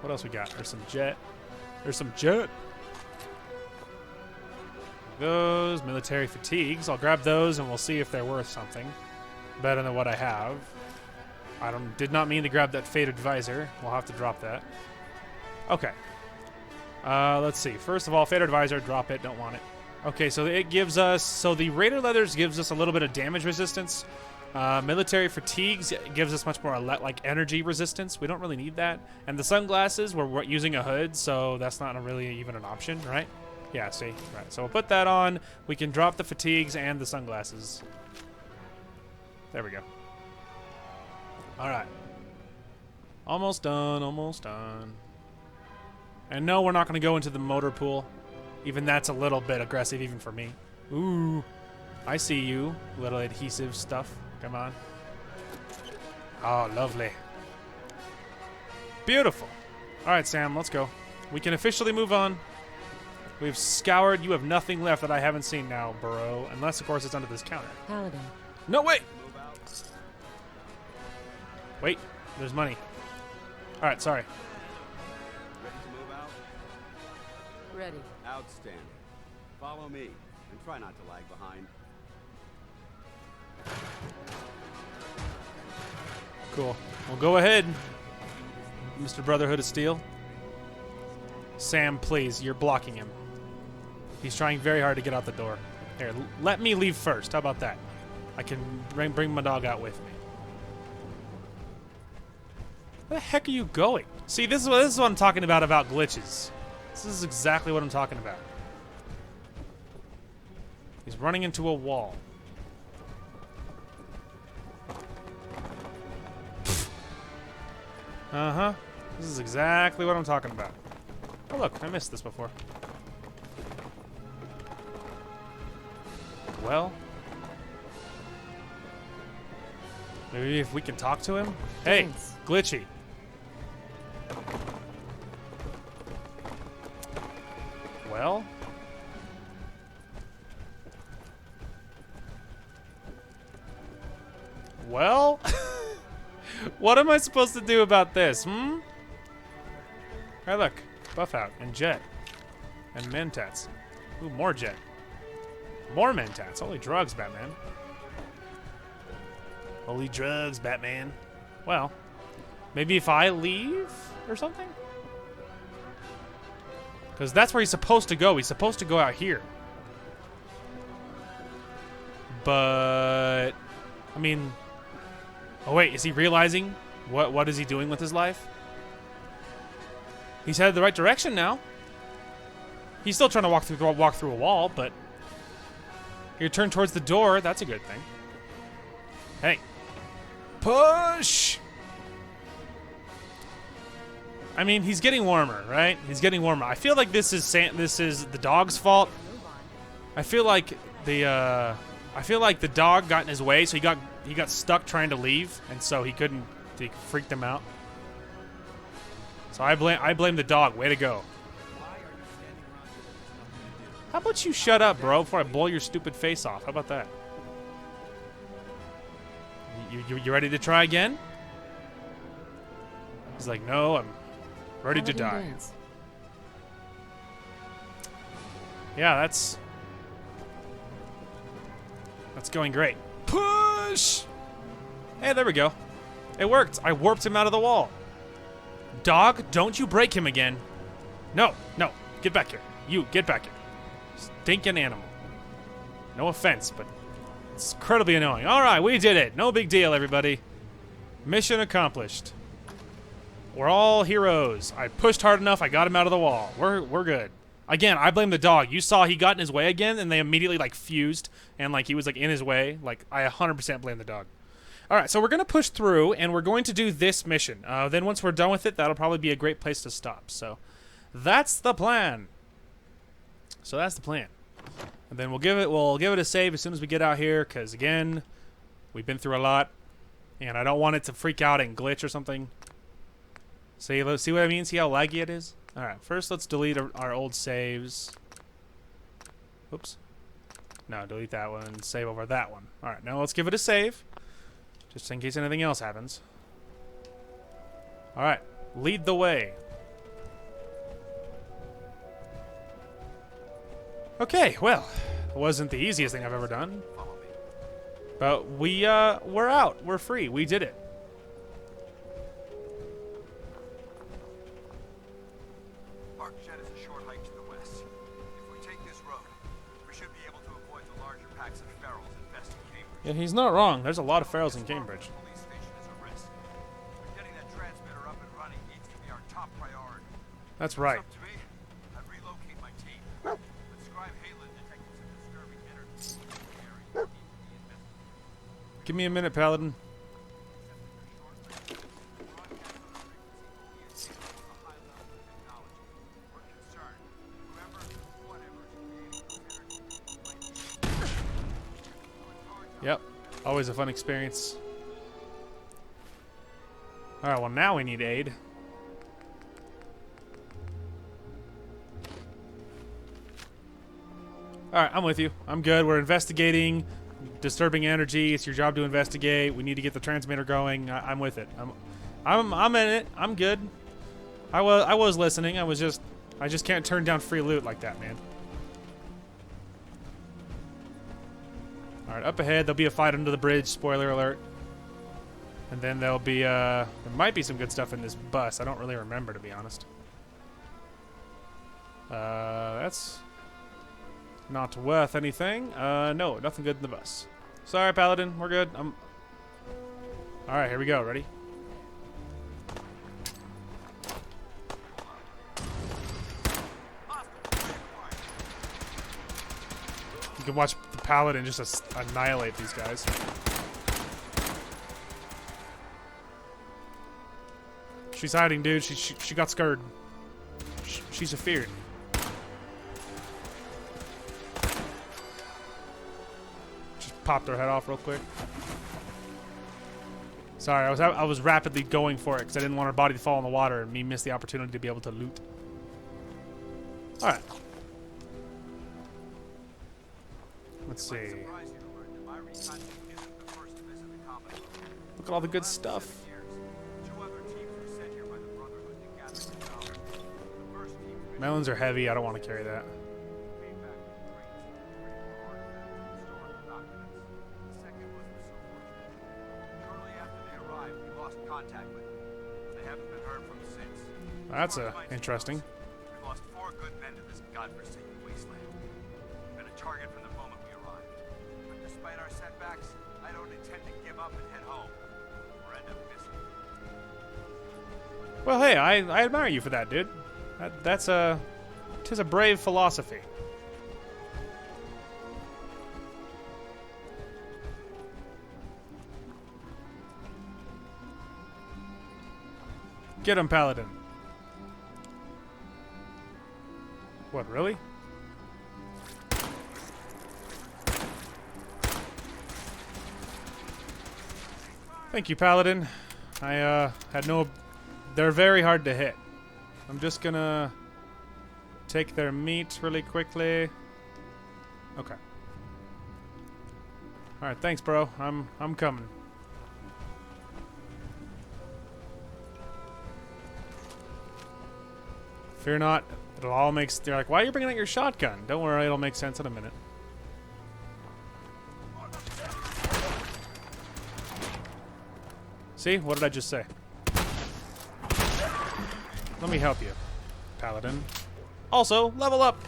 What else we got? There's some jet. Those military fatigues. I'll grab those and we'll see if they're worth something. Better than what I have. Did not mean to grab that faded visor. We'll have to drop that. Okay. Let's see. First of all, faded visor, drop it. Don't want it. Okay, so it gives us... So the Raider Leathers gives us a little bit of damage resistance. Military fatigues gives us much more like energy resistance. We don't really need that. And the sunglasses, we're using a hood, so that's not really even an option, right? Yeah, see? Right. So we'll put that on. We can drop the fatigues and the sunglasses. There we go. Alright. Almost done, almost done. And no, we're not going to go into the motor pool. Even that's a little bit aggressive, even for me. Ooh. I see you. Little adhesive stuff. Come on. Oh, lovely. Beautiful. Alright, Sam, let's go. We can officially move on. We've scoured. You have nothing left that I haven't seen now, bro. Unless, of course, it's under this counter. Paladin. No, wait! Wait, there's money. Alright, sorry. Ready to move out? Ready. Outstanding. Follow me, and try not to lag behind. Cool. Well, go ahead, Mr. Brotherhood of Steel. Sam, please, you're blocking him. He's trying very hard to get out the door. Here, let me leave first. How about that? I can bring my dog out with me. Where the heck are you going? See, this is what I'm talking about glitches. This is exactly what I'm talking about. He's running into a wall. Uh-huh. This is exactly what I'm talking about. Oh, look, I missed this before. Well. Maybe if we can talk to him? Hey, Thanks. Glitchy. Well? Well? What am I supposed to do about this, Hey, look. Buff out. And jet. And mentats. Ooh, more jet. More mentats. Holy drugs, Batman. Holy drugs, Batman. Well, maybe if I leave or something? Because that's where he's supposed to go. He's supposed to go out here. But... I mean... Oh, wait. Is he realizing? What is he doing with his life? He's headed the right direction now. He's still trying to walk through a wall, but... You turn towards the door. That's a good thing. Hey. Push! I mean, he's getting warmer, right? He's getting warmer. I feel like this is the dog's fault. I feel like the dog got in his way, so he got stuck trying to leave, and so he freaked him out. So I blame the dog. Way to go. How about you shut up, bro, before I blow your stupid face off? How about that? You ready to try again? He's like, no, I'm ready to die. Dance. Yeah, that's going great. Push! Hey, there we go. It worked. I warped him out of the wall. Dog, don't you break him again. No, no. Get back here. You, get back here. Stinking animal. No offense, but it's incredibly annoying. All right, we did it. No big deal, everybody. Mission accomplished. We're all heroes. I pushed hard enough. I got him out of the wall. We're good. Again, I blame the dog. You saw he got in his way again, and they immediately, like, fused, and, like, he was, like, in his way. Like, I 100% blame the dog. All right, so we're going to push through, and we're going to do this mission. Then once we're done with it, that'll probably be a great place to stop. So that's the plan. And then we'll give it a save as soon as we get out here, because, again, we've been through a lot, and I don't want it to freak out and glitch or something. See what I mean? See how laggy it is? All right, first let's delete our old saves. Oops. No, delete that one. Save over that one. All right, now let's give it a save, just in case anything else happens. All right, lead the way. Okay, well, it wasn't the easiest thing I've ever done, but we're out. We're free. We did it. Yeah, he's not wrong. There's a lot of ferals in Cambridge. That's right. Give me a minute, Paladin. Yep, always a fun experience. Alright, well now we need aid. Alright, I'm with you. I'm good. We're investigating disturbing energy. It's your job to investigate. We need to get the transmitter going. I'm with it. I'm in it. I'm good. I was listening. I just can't turn down free loot like that, man. Alright, up ahead, there'll be a fight under the bridge, spoiler alert. And then there'll be, there might be some good stuff in this bus. I don't really remember, to be honest. That's not worth anything. No, nothing good in the bus. Sorry, Paladin, we're good. Alright, here we go, ready? You can watch the Paladin just annihilate these guys. She's hiding, dude. She got scared. She's afeared. Just popped her head off real quick. Sorry, I was rapidly going for it because I didn't want her body to fall in the water and me miss the opportunity to be able to loot. All right. Let's see. Look at all the good stuff. Melons are heavy. I don't want to carry that. That's interesting. We lost 4 good men to this godforsaken wasteland. We've been a target from the moment we arrived. But despite our setbacks, I don't intend to give up and head home, or end up missing. Well, hey, I admire you for that, dude. That's a 'tis a brave philosophy. Get him, Paladin. What, really? Thank you, Paladin. I had no... They're very hard to hit. I'm just gonna take their meat really quickly. Okay. All right, thanks, bro. I'm coming. Fear not. It'll all make. They're like, why are you bringing out your shotgun? Don't worry, it'll make sense in a minute. See? What did I just say? Let me help you, Paladin. Also, level up.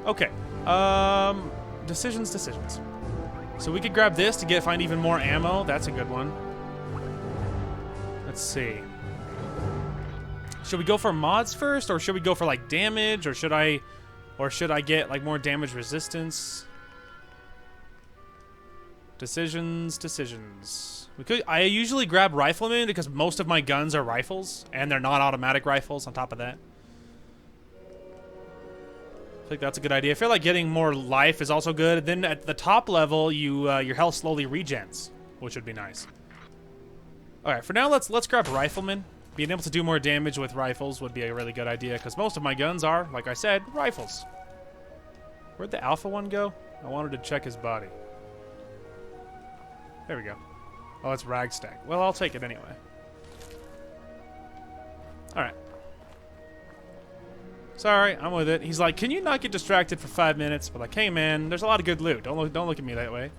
Okay. Decisions. So we could grab this to find even more ammo. That's a good one. Let's see. Should we go for mods first, or should we go for like damage, or should I get like more damage resistance? Decisions. We could. I usually grab rifleman because most of my guns are rifles, and they're not automatic rifles. On top of that, I think that's a good idea. I feel like getting more life is also good. Then at the top level, your health slowly regens, which would be nice. All right, for now, let's grab rifleman. Being able to do more damage with rifles would be a really good idea because most of my guns are, like I said, rifles. Where'd the alpha one go? I wanted to check his body. There we go. Oh, it's Ragstack. Well, I'll take it anyway. All right. Sorry, I'm with it. He's like, can you not get distracted for 5 minutes? But like, hey man, there's a lot of good loot. Don't look at me that way.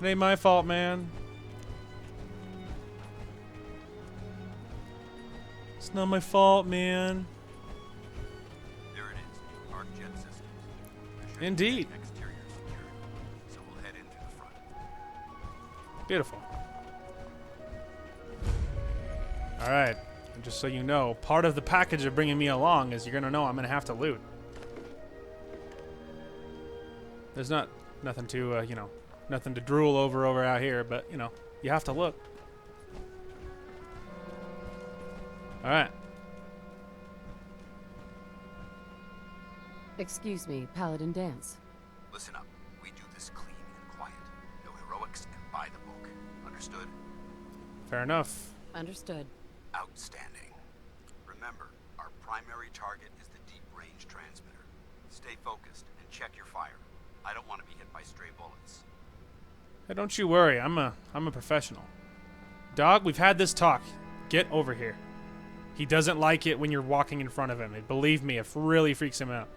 It ain't my fault, man. It's not my fault, man. There it is. Arc jet systems. Indeed. Exterior security. So we'll head into the front. Beautiful. All right. And just so you know, part of the package of bringing me along is you're gonna know I'm gonna have to loot. There's nothing to nothing to drool over out here, but you know, you have to look. All right. Excuse me, Paladin Dance. Listen up. We do this clean and quiet. No heroics and by the book. Understood? Fair enough. Understood. Outstanding. Remember, our primary target is the deep-range transmitter. Stay focused and check your fire. I don't want to be hit by stray bullets. Hey, don't you worry. I'm a professional. Dog, we've had this talk. Get over here. He doesn't like it when you're walking in front of him. And believe me, it really freaks him out.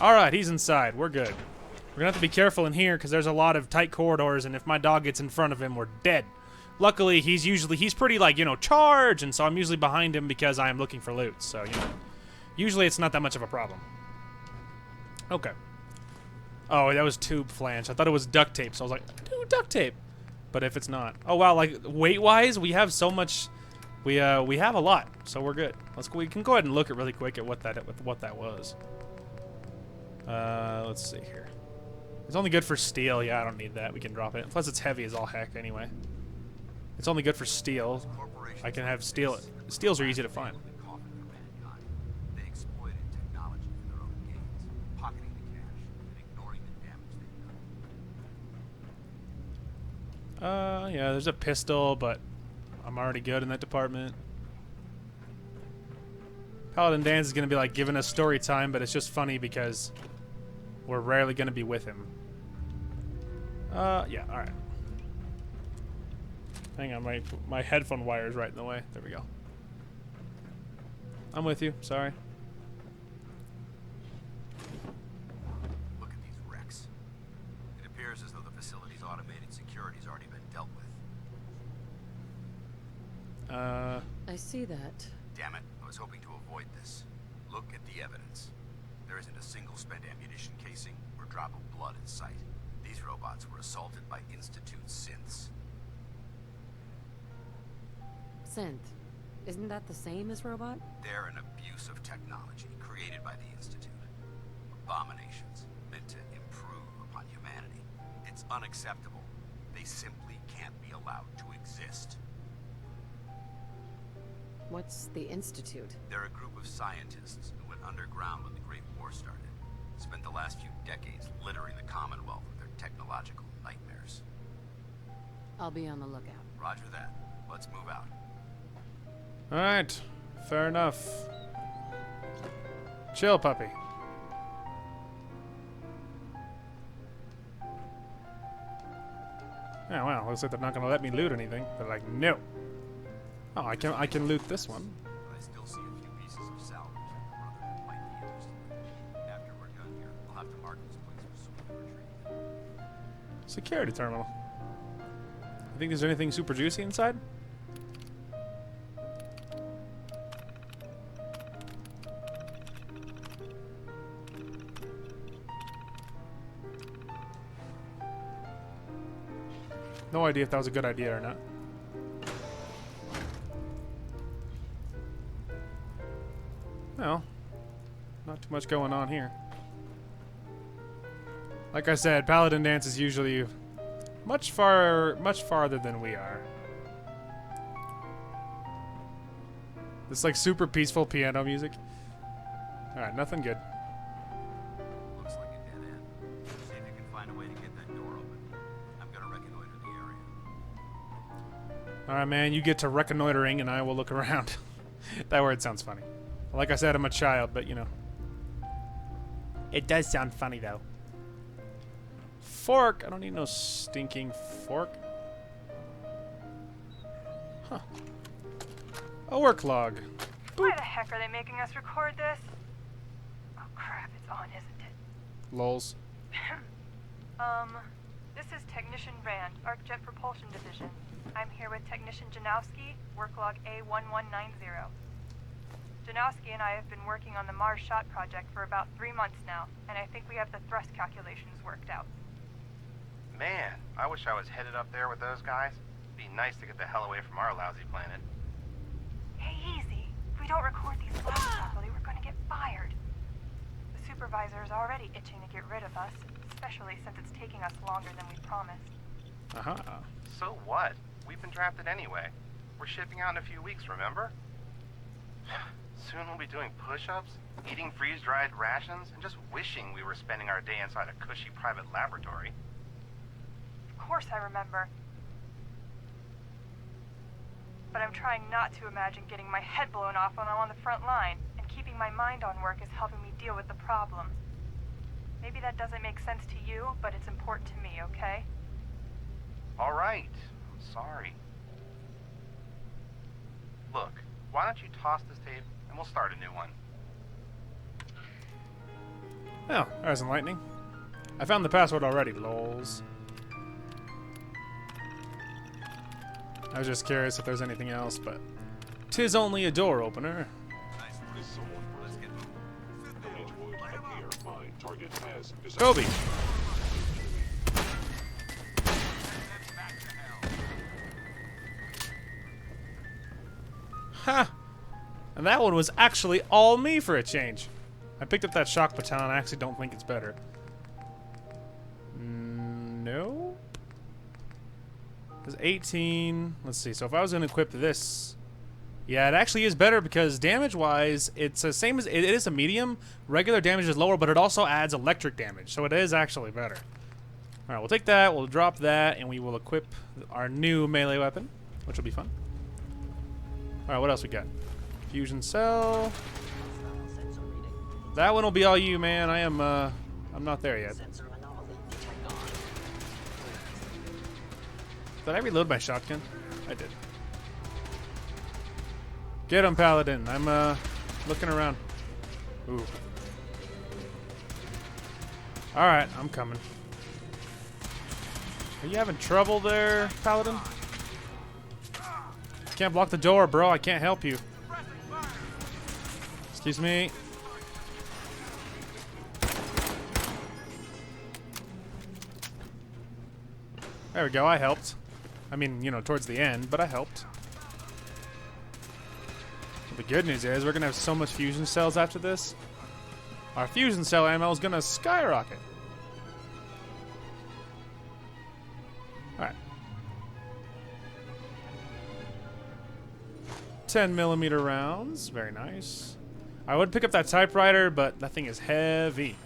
All right, he's inside. We're good. We're gonna have to be careful in here because there's a lot of tight corridors, and if my dog gets in front of him, we're dead. Luckily, he's pretty like, charge, and so I'm usually behind him because I am looking for loot. So, usually it's not that much of a problem. Okay. Oh, that was tube flange. I thought it was duct tape, so I was like, dude, duct tape. But if it's not, oh wow, like weight-wise, we have so much. We have a lot, so we're good. We can go ahead and look at really quick at what that was. Let's see here. It's only good for steel. Yeah, I don't need that. We can drop it. Plus, it's heavy as all heck anyway. It's only good for steel. I can have steel. Steels are easy to find. They exploited technology for their own gains, pocketing the cash and ignoring the damage they've done. Yeah, there's a pistol, but I'm already good in that department. Paladin Dance is gonna be like giving us story time, but it's just funny because we're rarely gonna be with him. Yeah, all right. Hang on, my headphone wire is right in the way. There we go. I'm with you. Sorry. Look at these wrecks. It appears as though the facility's automated security's already been dealt with. I see that. Damn it, I was hoping to avoid this. Look at the evidence. There isn't a single spent ammunition casing or drop of blood in sight. These robots were assaulted by Institute synths. Synth. Isn't that the same as robot? They're an abuse of technology created by the Institute. Abominations meant to improve upon humanity. It's unacceptable. They simply can't be allowed to exist. What's the Institute? They're a group of scientists who went underground when the Great War started. Spent the last few decades littering the Commonwealth with their technological nightmares. I'll be on the lookout. Roger that. Let's move out. All right, fair enough. Chill, puppy. Oh well, looks like they're not gonna let me loot anything. They're like, no. Oh, I can loot this one. I still see a few pieces of salvage that Brotherhood might be interested in. After we're done here, I'll have to mark this place for someone to retrieve. Security terminal. You think there's anything super juicy inside? No idea if that was a good idea or not. Well, not too much going on here. Like I said, Paladin Dance is usually much farther than we are. This like super peaceful piano music. Alright, nothing good. Looks like a dead end. See if you can find a way to get that door open. I'm gonna reconnoiter the area. Alright, man, you get to reconnoitering and I will look around. That word sounds funny. Like I said, I'm a child, but you know. It does sound funny, though. Fork! I don't need no stinking fork. Huh. A work log. Why the heck are they making us record this? Oh crap, it's on, isn't it? Lols. This is Technician Rand, ArcJet Propulsion Division. I'm here with Technician Janowski, work log A1190. Janowski and I have been working on the Mars Shot project for about 3 months now, and I think we have the thrust calculations worked out. Man, I wish I was headed up there with those guys. Be nice to get the hell away from our lousy planet. Hey, easy. If we don't record these flags properly, we're going to get fired. The supervisor is already itching to get rid of us, especially since it's taking us longer than we promised. Uh-huh. So what? We've been drafted anyway. We're shipping out in a few weeks, remember? Soon we'll be doing push-ups, eating freeze-dried rations, and just wishing we were spending our day inside a cushy private laboratory. Of course I remember. But I'm trying not to imagine getting my head blown off when I'm on the front line, and keeping my mind on work is helping me deal with the problem. Maybe that doesn't make sense to you, but it's important to me, okay? All right. I'm sorry. Look, why don't you toss this tape and we'll start a new one. Oh, that was enlightening. I found the password already, lols. I was just curious if there's anything else, but 'tis only a door opener. Kobe! Ha! And that one was actually all me for a change. I picked up that shock baton. I actually don't think it's better. No? It's 18. Let's see. So if I was going to equip this... Yeah, it actually is better because damage-wise, it's the same as... It is a medium. Regular damage is lower, but it also adds electric damage. So it is actually better. Alright, we'll take that. We'll drop that. And we will equip our new melee weapon, which will be fun. Alright, what else we got? Fusion cell. That one will be all you, man. I'm not there yet. Did I reload my shotgun? I did. Get him, Paladin. I'm, looking around. Ooh. Alright, I'm coming. Are you having trouble there, Paladin? Can't block the door, bro. I can't help you. Excuse me. There we go. I helped. I mean, you know, towards the end, but I helped. The good news is we're going to have so much fusion cells after this. Our fusion cell ammo is going to skyrocket. Alright. 10mm rounds. Very nice. I would pick up that typewriter, but that thing is heavy.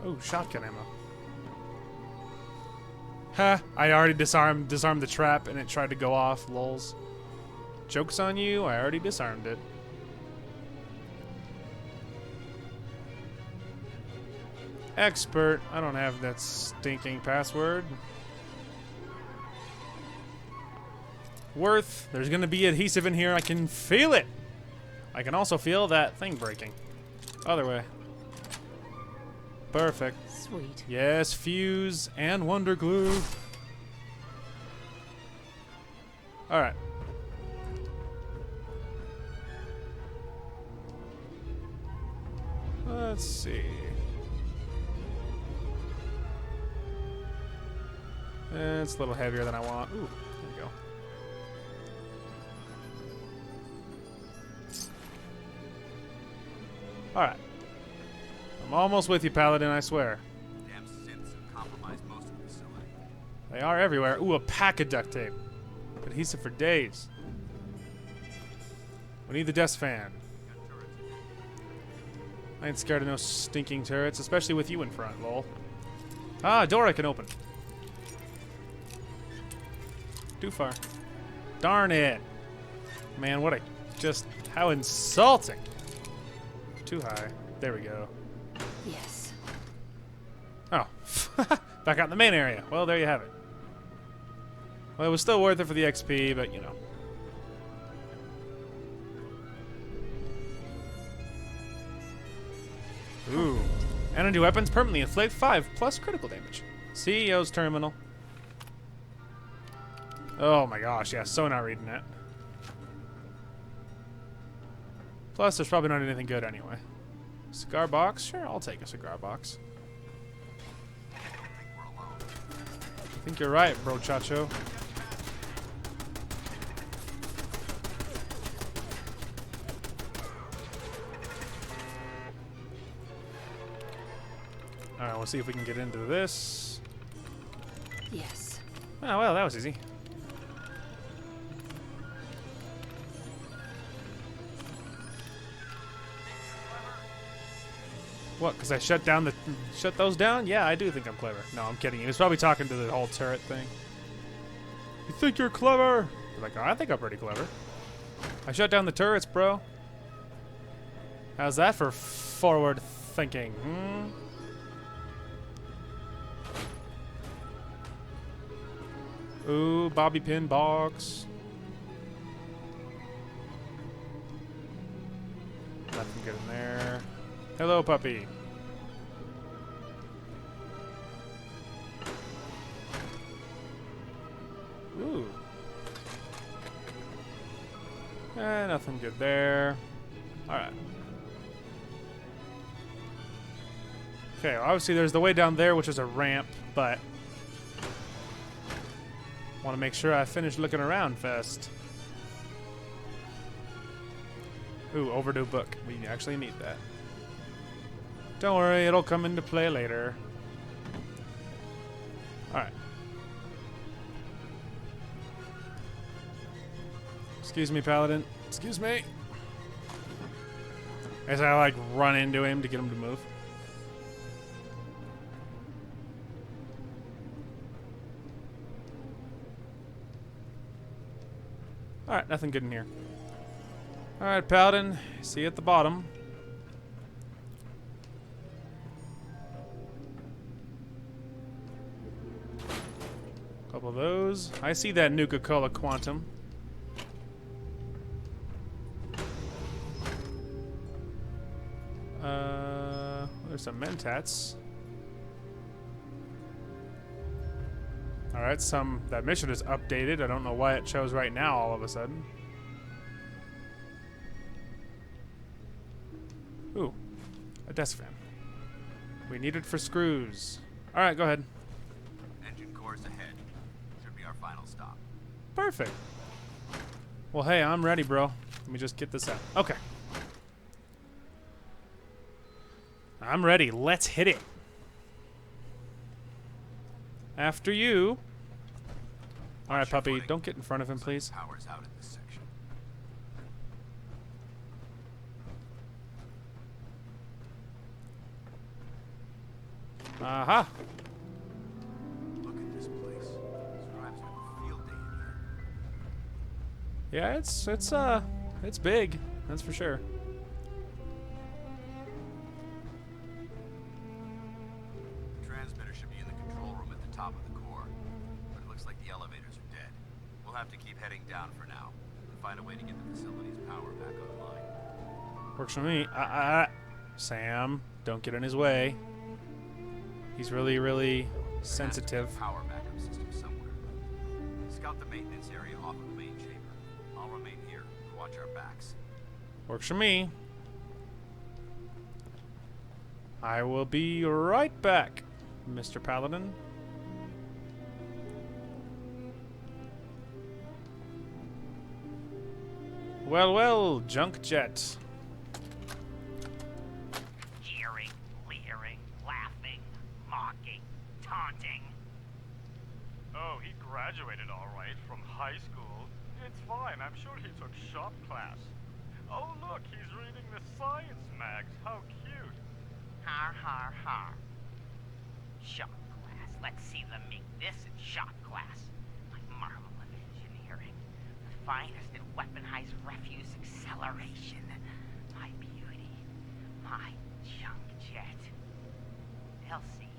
Oh, shotgun ammo. Ha! I already disarmed the trap and it tried to go off. Lols. Joke's on you, I already disarmed it. Expert. I don't have that stinking password. Worth. There's gonna be adhesive in here. I can feel it. I can also feel that thing breaking. Other way. Perfect. Sweet. Yes, fuse and wonder glue. Alright. Let's see. It's a little heavier than I want. Ooh, there we go. Alright. I'm almost with you, Paladin, I swear. Damn synths have compromised most of the facility. They are everywhere. Ooh, a pack of duct tape. Adhesive for days. We need the desk fan. I ain't scared of no stinking turrets, especially with you in front, lol. Ah, a door I can open. Too far. Darn it. Man, what a... just... how insulting. Too high. There we go. Yes. Oh. Back out in the main area. Well, there you have it. Well, it was still worth it for the XP, but, you know. Ooh. Energy weapons permanently inflict 5 plus critical damage. CEO's terminal. Oh my gosh, yeah, so not reading it. Plus, there's probably not anything good anyway. Cigar box? Sure, I'll take a cigar box. I think we're alone. I think you're right, bro chacho. Alright, we'll see if we can get into this. Yes. Oh, well, that was easy. What, because I shut those down? Yeah, I do think I'm clever. No, I'm kidding. He was probably talking to the whole turret thing. You think you're clever? You're like, oh, I think I'm pretty clever. I shut down the turrets, bro. How's that for forward thinking? Ooh, bobby pin box. Nothing good in there. Hello, puppy. Ooh. Nothing good there. Alright. Okay, well, obviously there's the way down there, which is a ramp, but want to make sure I finish looking around first. Ooh, overdue book. We actually need that. Don't worry, it'll come into play later. Alright. Excuse me, Paladin. Excuse me. As I like run into him to get him to move. Alright, nothing good in here. Alright, Paladin. See you at the bottom. Couple of those. I see that Nuka-Cola Quantum. There's some Mentats. Alright, that mission is updated. I don't know why it shows right now all of a sudden. Ooh, a desk fan. We need it for screws. Alright, go ahead. Engine course ahead. Should be our final stop. Perfect. Well, hey, I'm ready, bro. Let me just get this out. Okay. I'm ready. Let's hit it. After you. All right, puppy. Don't get in front of him, please. Power's out in this section. Aha. Look at this place. Scribes have a field day in here. Yeah, it's big. That's for sure. The transmitter should be in the control room at the top of the core, but it looks like the elevators are dead. We'll have to keep heading down for now and find a way to get the facility's power back online. Works for me. Sam, don't get in his way. He's really, really sensitive. Power backup system somewhere. Scout the maintenance area off of the main chamber. I'll remain here to watch our backs. Works for me. I will be right back, Mr. Paladin. Well, well, junk jet. Jeering, leering, laughing, mocking, taunting. Oh, he graduated all right from high school. It's fine. I'm sure he took shop class. Oh, look, he's reading the science mags. How cute. Har, har, har. Shop class. Let's see them make this in shop class. My marvel of engineering. The finest in weaponized refuse acceleration. My beauty. My junk jet. They'll see.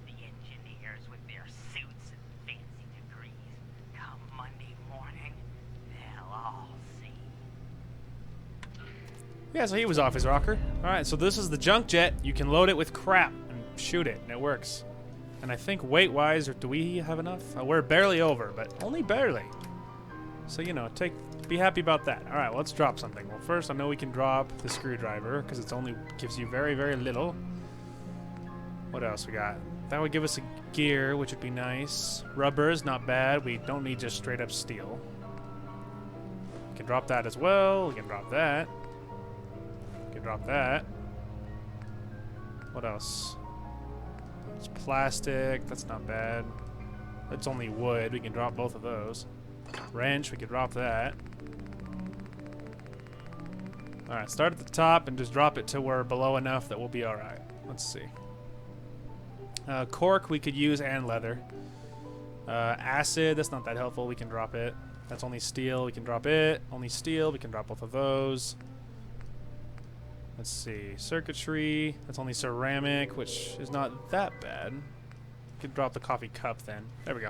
The engineers with their suits and fancy degrees. Come Monday morning, they'll all see. Yeah, so he was off his rocker. Alright, so this is the junk jet. You can load it with crap and shoot it, and it works. And I think weight-wise, or do we have enough? We're barely over, but only barely. So, you know, be happy about that. Alright, well, let's drop something. Well, first, I know we can drop the screwdriver, because it only gives you very, very little. What else we got? That would give us a gear, which would be nice. Rubber is not bad. We don't need just straight-up steel. We can drop that as well. We can drop that. We can drop that. What else? It's plastic. That's not bad. That's only wood. We can drop both of those. Wrench. We can drop that. Alright, start at the top and just drop it to where below enough that we'll be alright. Let's see. Cork we could use and leather. Acid. That's not that helpful. We can drop it. That's only steel. We can drop it. Only steel. We can drop both of those. Let's see. Circuitry. That's only ceramic, which is not that bad. We could drop the coffee cup then. There we go.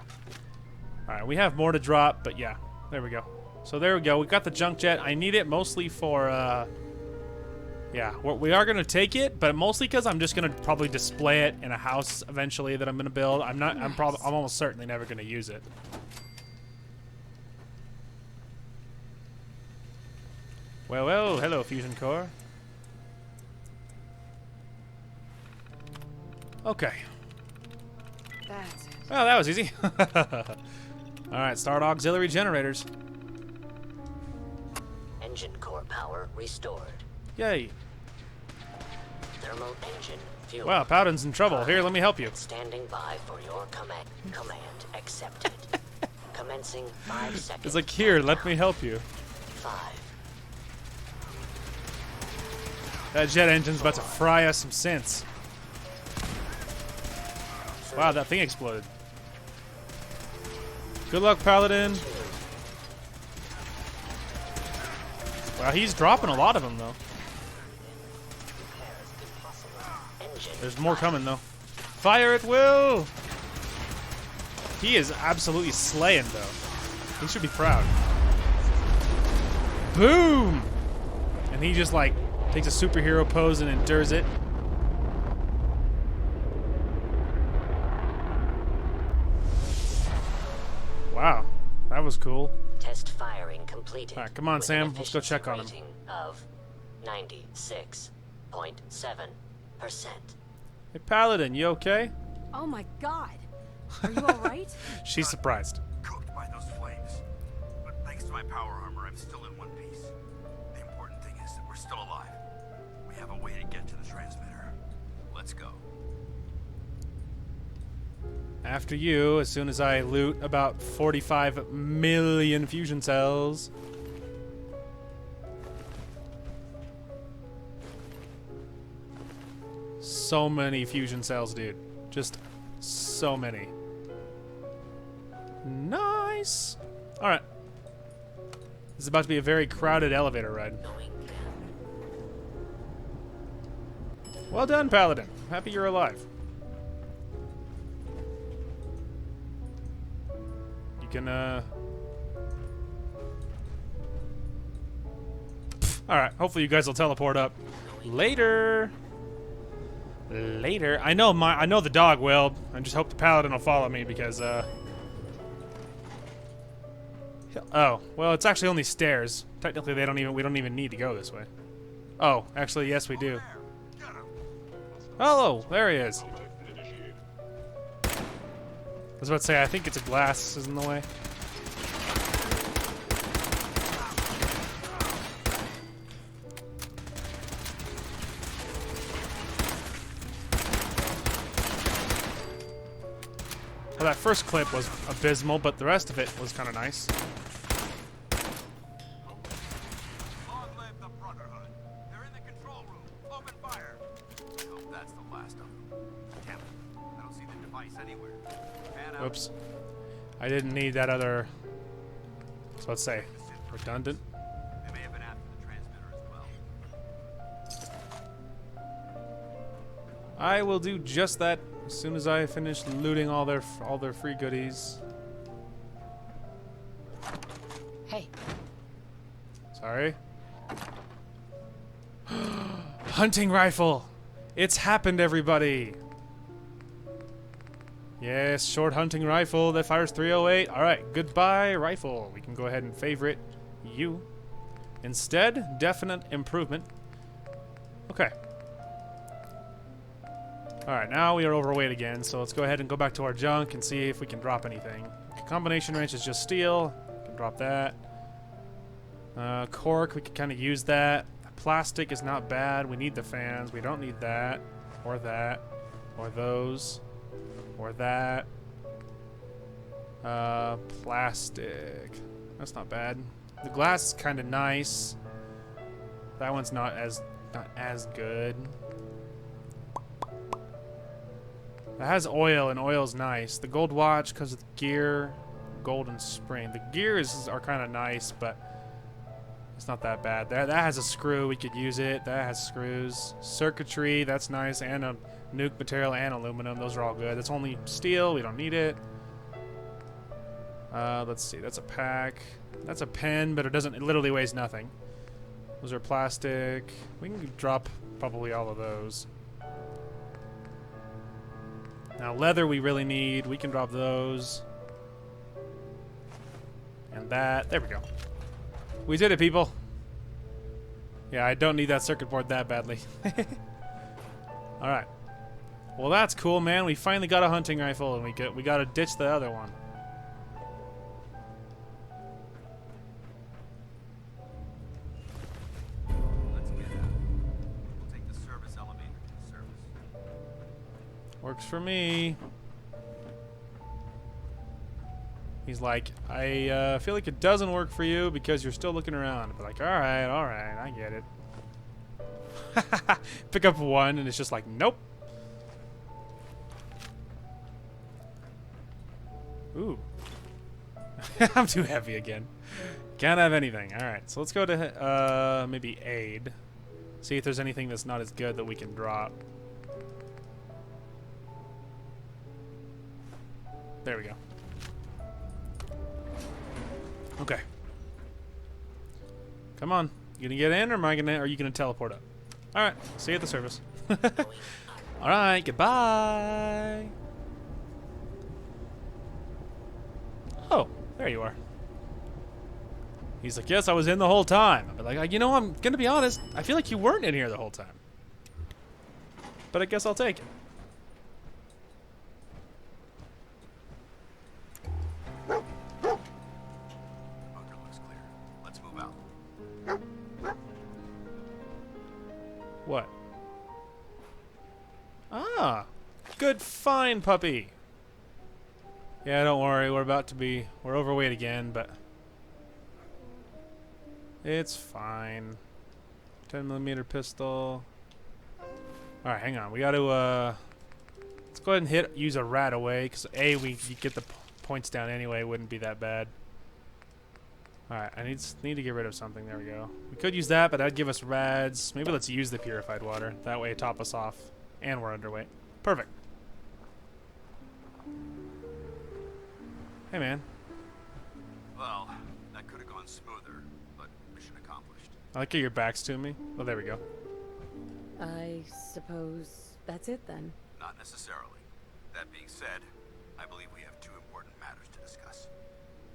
Alright, we have more to drop, but yeah. There we go. So there we go. We got the junk jet. I need it mostly for, yeah. We are going to take it, but mostly because I'm just going to probably display it in a house eventually that I'm going to build. I'm almost certainly never going to use it. Well, well. Hello, Fusion Core. Okay. That's it. Well, that was easy. Alright, start auxiliary generators. Engine core power restored. Yay. Thermal engine fuel. Wow, Paladin's in trouble. Here, let me help you. Standing by for your command. Command accepted. Commencing 5 seconds. It's like, here, let me help you. 5. That jet engine's about to fry us some sense. Wow, that thing exploded. Good luck, Paladin. Wow, he's dropping a lot of them, though. There's more coming, though. Fire at will! He is absolutely slaying, though. He should be proud. Boom! And he just, like, takes a superhero pose and endures it. Wow, that was cool. Test firing completed. All right, come on, Sam. Let's go check on him. Of 96.7%. Hey, Paladin, you okay? Oh my god. Are you alright? She's surprised. Cooked by those flames. But thanks to my power armor, I'm still in one piece. The important thing is that we're still alive. We have a way to get to the transmitter. Let's go. After you, as soon as I loot about 45 million fusion cells. So many fusion cells, dude. Just so many. Nice. All right. This is about to be a very crowded elevator ride. Well done, Paladin. Happy you're alive. You can, Alright, hopefully you guys will teleport up. Later. Later. I know the dog will. I just hope the Paladin will follow me because, oh, well, it's actually only stairs. Technically, we don't even need to go this way. Oh, actually, yes, we do. Hello, there he is. I was about to say, I think it's a glass is in the way. Well, that first clip was abysmal, but the rest of it was kind of nice. Long live the Brotherhood. They're in the control room. Open fire. I hope that's the last of them. Damn it. I don't see the device anywhere. Pan out. Oops. I didn't need that other... So let's say redundant. They may have been after the transmitter as well. I will do just that as soon as I finish looting all their free goodies. Hey. Sorry. Hunting rifle. It's happened, everybody. Yes, short hunting rifle that fires 308. All right, goodbye rifle. We can go ahead and favorite you. Instead, definite improvement. Okay. Alright, now we are overweight again, so let's go ahead and go back to our junk and see if we can drop anything. Combination wrench is just steel. We can drop that. Cork, we can kind of use that. Plastic is not bad. We need the fans. We don't need that. Or that. Or those. Or that. Plastic. That's not bad. The glass is kind of nice. That one's not as good. It has oil, and oil's nice. The gold watch, because of the gear, golden spring. The gears are kind of nice, but it's not that bad. That has a screw. We could use it. That has screws. Circuitry, that's nice. And a nuke material and aluminum. Those are all good. That's only steel. We don't need it. Let's see. That's a pack. That's a pen, but it literally weighs nothing. Those are plastic. We can drop probably all of those. Now leather we really need. We can drop those. And that. There we go. We did it, people. Yeah, I don't need that circuit board that badly. Alright. Well, that's cool, man. We finally got a hunting rifle, and we got to ditch the other one. Let's get out. We'll take the service elevator to the service. Works for me. He's like, I feel like it doesn't work for you because you're still looking around. But like, all right, I get it. Pick up one, and it's just like, nope. Ooh. I'm too heavy again. Can't have anything. All right, so let's go to maybe aid. See if there's anything that's not as good that we can drop. There we go. Okay. Come on. You gonna get in, or are you gonna teleport up? All right. See you at the service. All right. Goodbye. Oh, there you are. He's like, yes, I was in the whole time. But like, you know, I'm gonna be honest. I feel like you weren't in here the whole time. But I guess I'll take it. What? Ah, good find, puppy. Yeah, don't worry. We're overweight again, but it's fine. 10mm pistol. All right, hang on. We got to let's go ahead and use a rat away, because you get the points down anyway. It wouldn't be that bad. Alright, I need to get rid of something. There we go. We could use that, but that'd give us rads. Maybe let's use the purified water. That way it top us off. And we're underweight. Perfect. Hey, man. Well, that could have gone smoother, but mission accomplished. I like how your back's to me. Oh, there we go. I suppose that's it then. Not necessarily. That being said, I believe we have two important matters to discuss.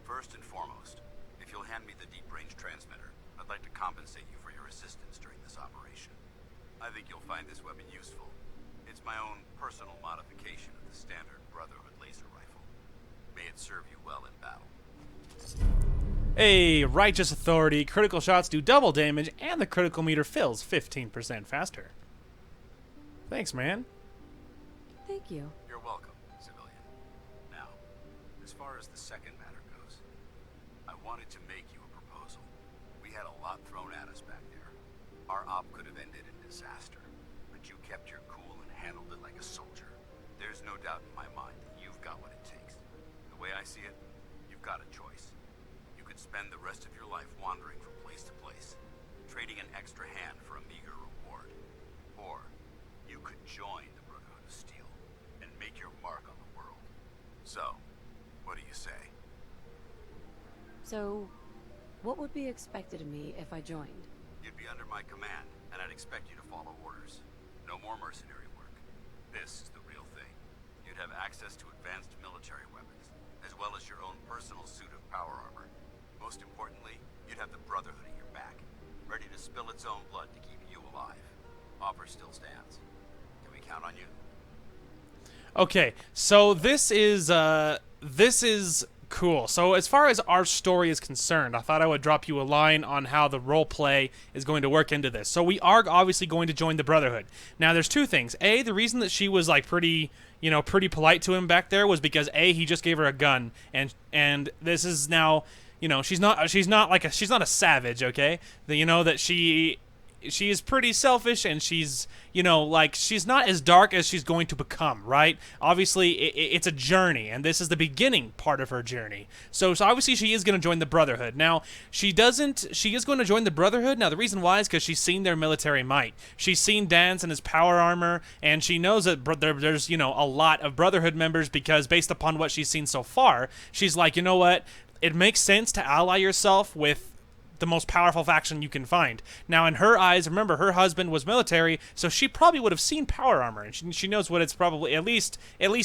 First and foremost, if you'll hand me the deep-range transmitter, I'd like to compensate you for your assistance during this operation. I think you'll find this weapon useful. It's my own personal modification of the standard Brotherhood laser rifle. May it serve you well in battle. Hey, righteous authority. Critical shots do double damage, and the critical meter fills 15% faster. Thanks, man. Thank you. You're welcome, civilian. Now, as far as the second matter goes, I wanted to make you a proposal. We had a lot thrown at us back there. Our op could have ended in disaster, but you kept your cool and handled it like a soldier. There's no doubt in my mind that you've got what it takes. The way I see it, you've got a choice. You could spend the rest of your life wandering from place to place, trading an extra hand for a meager reward. Or you could join the Brotherhood of Steel and make your mark on the world. So, what do you say? So, what would be expected of me if I joined? You'd be under my command, and I'd expect you to follow orders. No more mercenary work. This is the real thing. You'd have access to advanced military weapons, as well as your own personal suit of power armor. Most importantly, you'd have the Brotherhood at your back, ready to spill its own blood to keep you alive. Offer still stands. Can we count on you? Okay, so this is cool. So as far as our story is concerned, I thought I would drop you a line on how the role play is going to work into this. So we are obviously going to join the Brotherhood. Now there's two things. A, the reason that she was like pretty polite to him back there was because A, he just gave her a gun, and this is now, she's not a savage, okay? That she is pretty selfish, and she's she's not as dark as she's going to become, right? Obviously it's a journey, and this is the beginning part of her journey. So obviously she is going to join the Brotherhood. Now she is going to join the Brotherhood. Now the reason why is because she's seen their military might. She's seen Dan's and his power armor, and she knows that there's a lot of Brotherhood members, because based upon what she's seen so far, she's like, you know what, it makes sense to ally yourself with the most powerful faction you can find. Now, in her eyes, remember, her husband was military, so she probably would have seen power armor, and she knows what it's probably, at least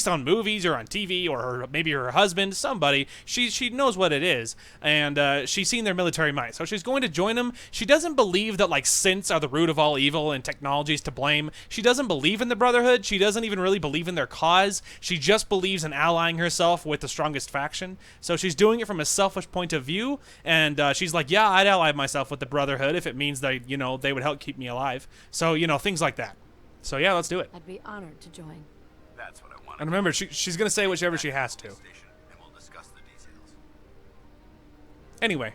on movies or on TV, or maybe her husband, somebody, she knows what it is, and she's seen their military might, so she's going to join them. She doesn't believe that, synths are the root of all evil and technology is to blame. She doesn't believe in the Brotherhood. She doesn't even really believe in their cause. She just believes in allying herself with the strongest faction, so she's doing it from a selfish point of view, and she's like, yeah, I'd ally myself with the Brotherhood if it means that, they would help keep me alive. So, things like that. So, yeah, let's do it. I'd be honored to join. That's what I want. And remember, she's going to say whichever she has to. And we'll discuss the details. Anyway.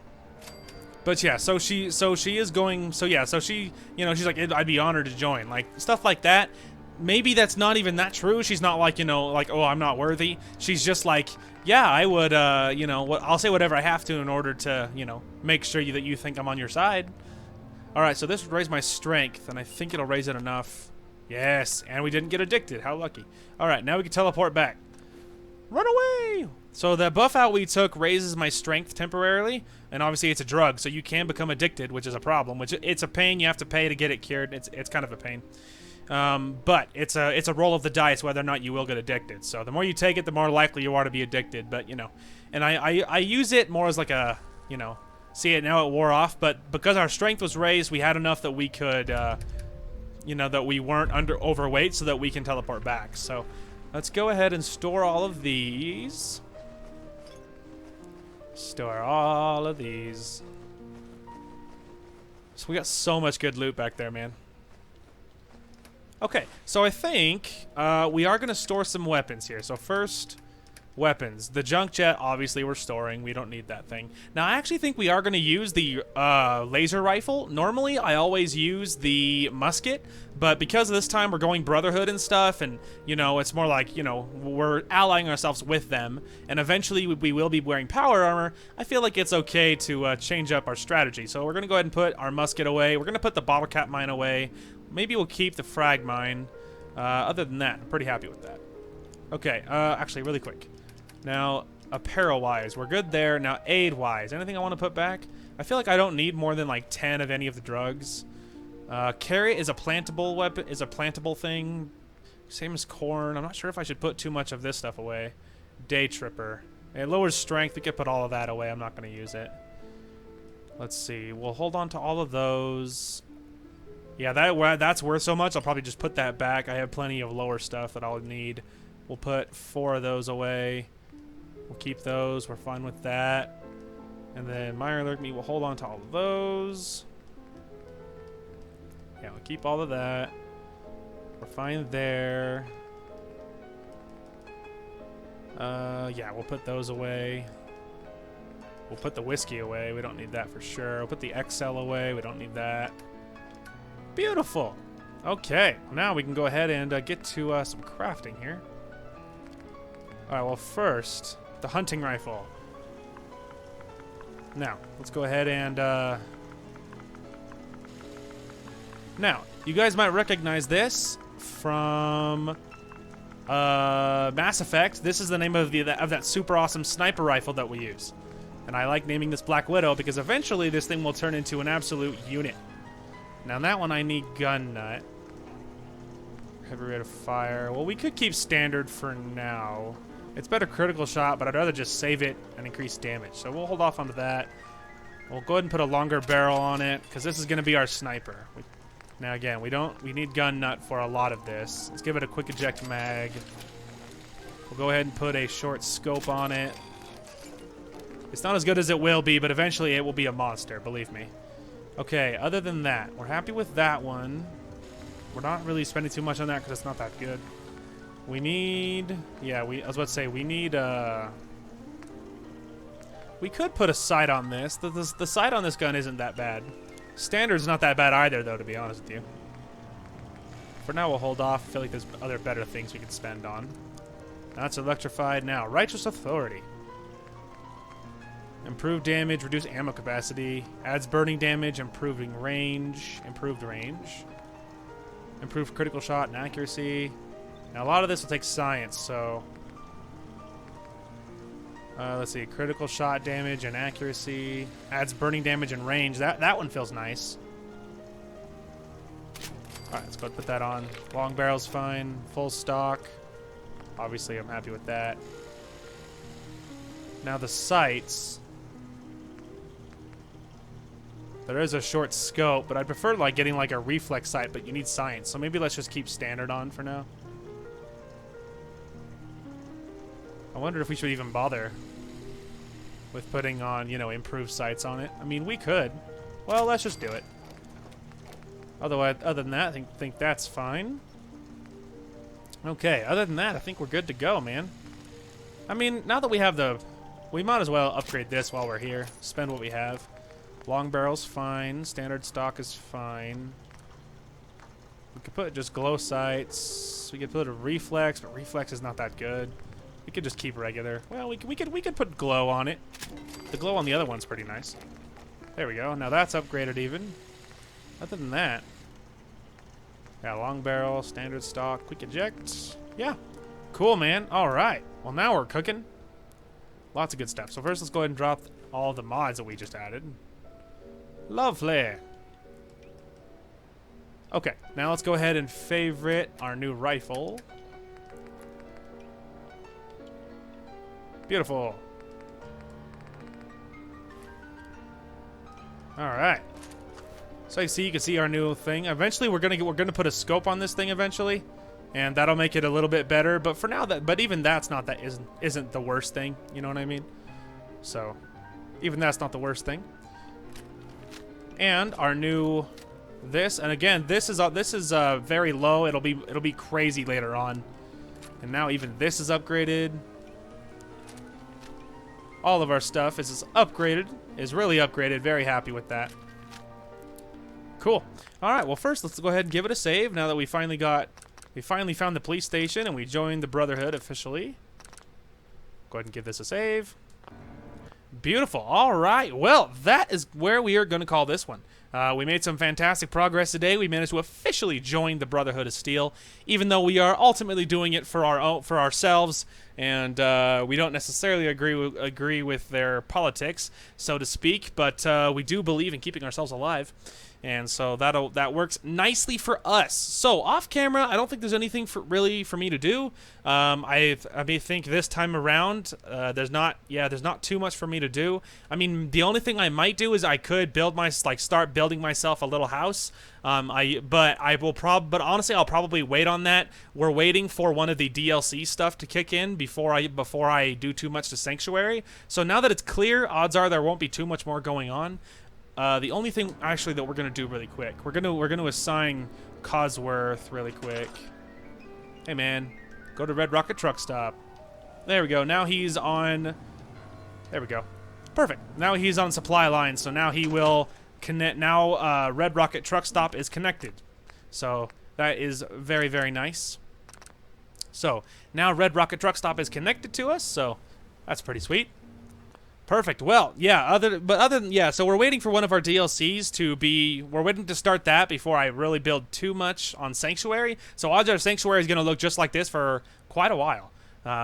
But yeah, so she is going, so yeah, so she, she's like, I'd be honored to join. Like, stuff like that. Maybe that's not even that true. She's not like, oh, I'm not worthy. She's just like, yeah, I would, I'll say whatever I have to in order to, make sure that you think I'm on your side. All right, so this would raise my strength, and I think it'll raise it enough. Yes, and we didn't get addicted. How lucky. All right, now we can teleport back. Run away! So the buff out we took raises my strength temporarily, and obviously it's a drug, so you can become addicted, which is a problem. Which it's a pain. You have to pay to get it cured. It's kind of a pain. But it's a roll of the dice whether or not you will get addicted. So the more you take it, the more likely you are to be addicted. But and I use it more as like a see it now it wore off. But because our strength was raised, we had enough that we could that we weren't overweight, so that we can teleport back. So let's go ahead and store all of these. Store all of these. So we got so much good loot back there, man. Okay, so I think we are going to store some weapons here. So first, weapons. The junk jet, obviously, we're storing. We don't need that thing. Now, I actually think we are going to use the laser rifle. Normally, I always use the musket, but because of this time we're going Brotherhood and stuff, and, you know, it's more like, you know, we're allying ourselves with them, and eventually we will be wearing power armor, I feel like it's okay to change up our strategy. So we're going to go ahead and put our musket away. We're going to put the bottle cap mine away. Maybe we'll keep the frag mine. Other than that, I'm pretty happy with that. Okay, actually, really quick. Now, apparel-wise, we're good there. Now, aid-wise, anything I want to put back? I feel like I don't need more than like 10 of any of the drugs. Carrot is a plantable weapon, is a plantable thing. Same as corn. I'm not sure if I should put too much of this stuff away. Day tripper. It lowers strength. We could put all of that away. I'm not going to use it. Let's see. We'll hold on to all of those. Yeah, that's worth so much. I'll probably just put that back. I have plenty of lower stuff that I'll need. We'll put 4 of those away. We'll keep those. We're fine with that. And then Minor Alert Me, we'll hold on to all of those. Yeah, we'll keep all of that. We're fine there. Yeah, we'll put those away. We'll put the whiskey away. We don't need that for sure. We'll put the XL away. We don't need that. Beautiful. Okay, now we can go ahead and get to some crafting here. All right, well, first, the hunting rifle. Now, let's go ahead and... Now, you guys might recognize this from Mass Effect. This is the name of that super awesome sniper rifle that we use. And I like naming this Black Widow because eventually this thing will turn into an absolute unit. Now, that one I need gun nut. Heavy rate of fire. Well, we could keep standard for now. It's better critical shot, but I'd rather just save it and increase damage. So we'll hold off onto that. We'll go ahead and put a longer barrel on it because this is going to be our sniper. Now again, we need gun nut for a lot of this. Let's give it a quick eject mag. We'll go ahead and put a short scope on it. It's not as good as it will be, but eventually it will be a monster, believe me. Okay, other than that, we're happy with that one. We're not really spending too much on that because it's not that good. We need... Yeah, I was about to say, we need... We could put a sight on this. The sight on this gun isn't that bad. Standard's not that bad either, though, to be honest with you. For now, we'll hold off. I feel like there's other better things we could spend on. That's electrified. Now, Righteous Authority. Improved damage, reduced ammo capacity. Adds burning damage, improved range. Improved critical shot and accuracy. Now, a lot of this will take science, so... let's see, critical shot damage and accuracy. Adds burning damage and range. That one feels nice. Alright, let's go ahead and put that on. Long barrel's fine. Full stock. Obviously, I'm happy with that. Now the sights. There is a short scope, but I prefer like getting like a reflex sight, but you need science. So maybe let's just keep standard on for now. I wonder if we should even bother with putting on, you know, improved sights on it. I mean, we could. Well, let's just do it. Otherwise, other than that, I think that's fine. Okay, other than that, I think we're good to go, man. I mean, now that we have the... We might as well upgrade this while we're here. Spend what we have. Long barrel's fine. Standard stock is fine. We could put just glow sights. We could put a reflex, but reflex is not that good. We could just keep regular. Well, we could put glow on it. The glow on the other one's pretty nice. There we go. Now that's upgraded even. Other than that, yeah, long barrel, standard stock, quick eject. Yeah, cool, man. All right. Well, now we're cooking. Lots of good stuff. So first, let's go ahead and drop all the mods that we just added. Lovely. Okay, now let's go ahead and favorite our new rifle. Beautiful. All right. So you can see our new thing. Eventually, we're gonna put a scope on this thing eventually, and that'll make it a little bit better. But for now, but even that's not isn't the worst thing. You know what I mean? So even that's not the worst thing. And our new this, and again, this is very low. It'll be crazy later on. And now even this is upgraded. all of our stuff is upgraded, is really upgraded. Very happy with that. Cool. All right, well, first let's go ahead and give it a save now that we finally found the police station and we joined the Brotherhood officially. Go ahead and give this a save. Beautiful. All right. Well, that is where we are going to call this one. We made some fantastic progress today. We managed to officially join the Brotherhood of Steel, even though we are ultimately doing it for ourselves, and we don't necessarily agree with their politics, so to speak. But we do believe in keeping ourselves alive. And so that works nicely for us. So off camera, I don't think there's anything really for me to do. I may think this time around, there's not too much for me to do. I mean, the only thing I might do is I could start building myself a little house. But honestly, I'll probably wait on that. We're waiting for one of the DLC stuff to kick in before I do too much to Sanctuary. So now that it's clear, odds are there won't be too much more going on. The only thing actually that we're gonna do really quick, we're gonna assign Cosworth really quick. Hey man, go to Red Rocket Truck Stop. There we go. Now he's on. There we go. Perfect. Now he's on supply line, so now he will connect. Now Red Rocket Truck Stop is connected, so that is very, very nice. So now Red Rocket Truck Stop is connected to us, so that's pretty sweet. Perfect. Well, yeah, so we're waiting for one of our DLCs we're waiting to start that before I really build too much on Sanctuary. So odds are Sanctuary is going to look just like this for quite a while,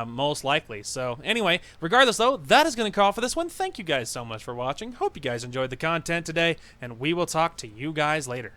most likely. So anyway, regardless though, that is going to call for this one. Thank you guys so much for watching. Hope you guys enjoyed the content today, and we will talk to you guys later.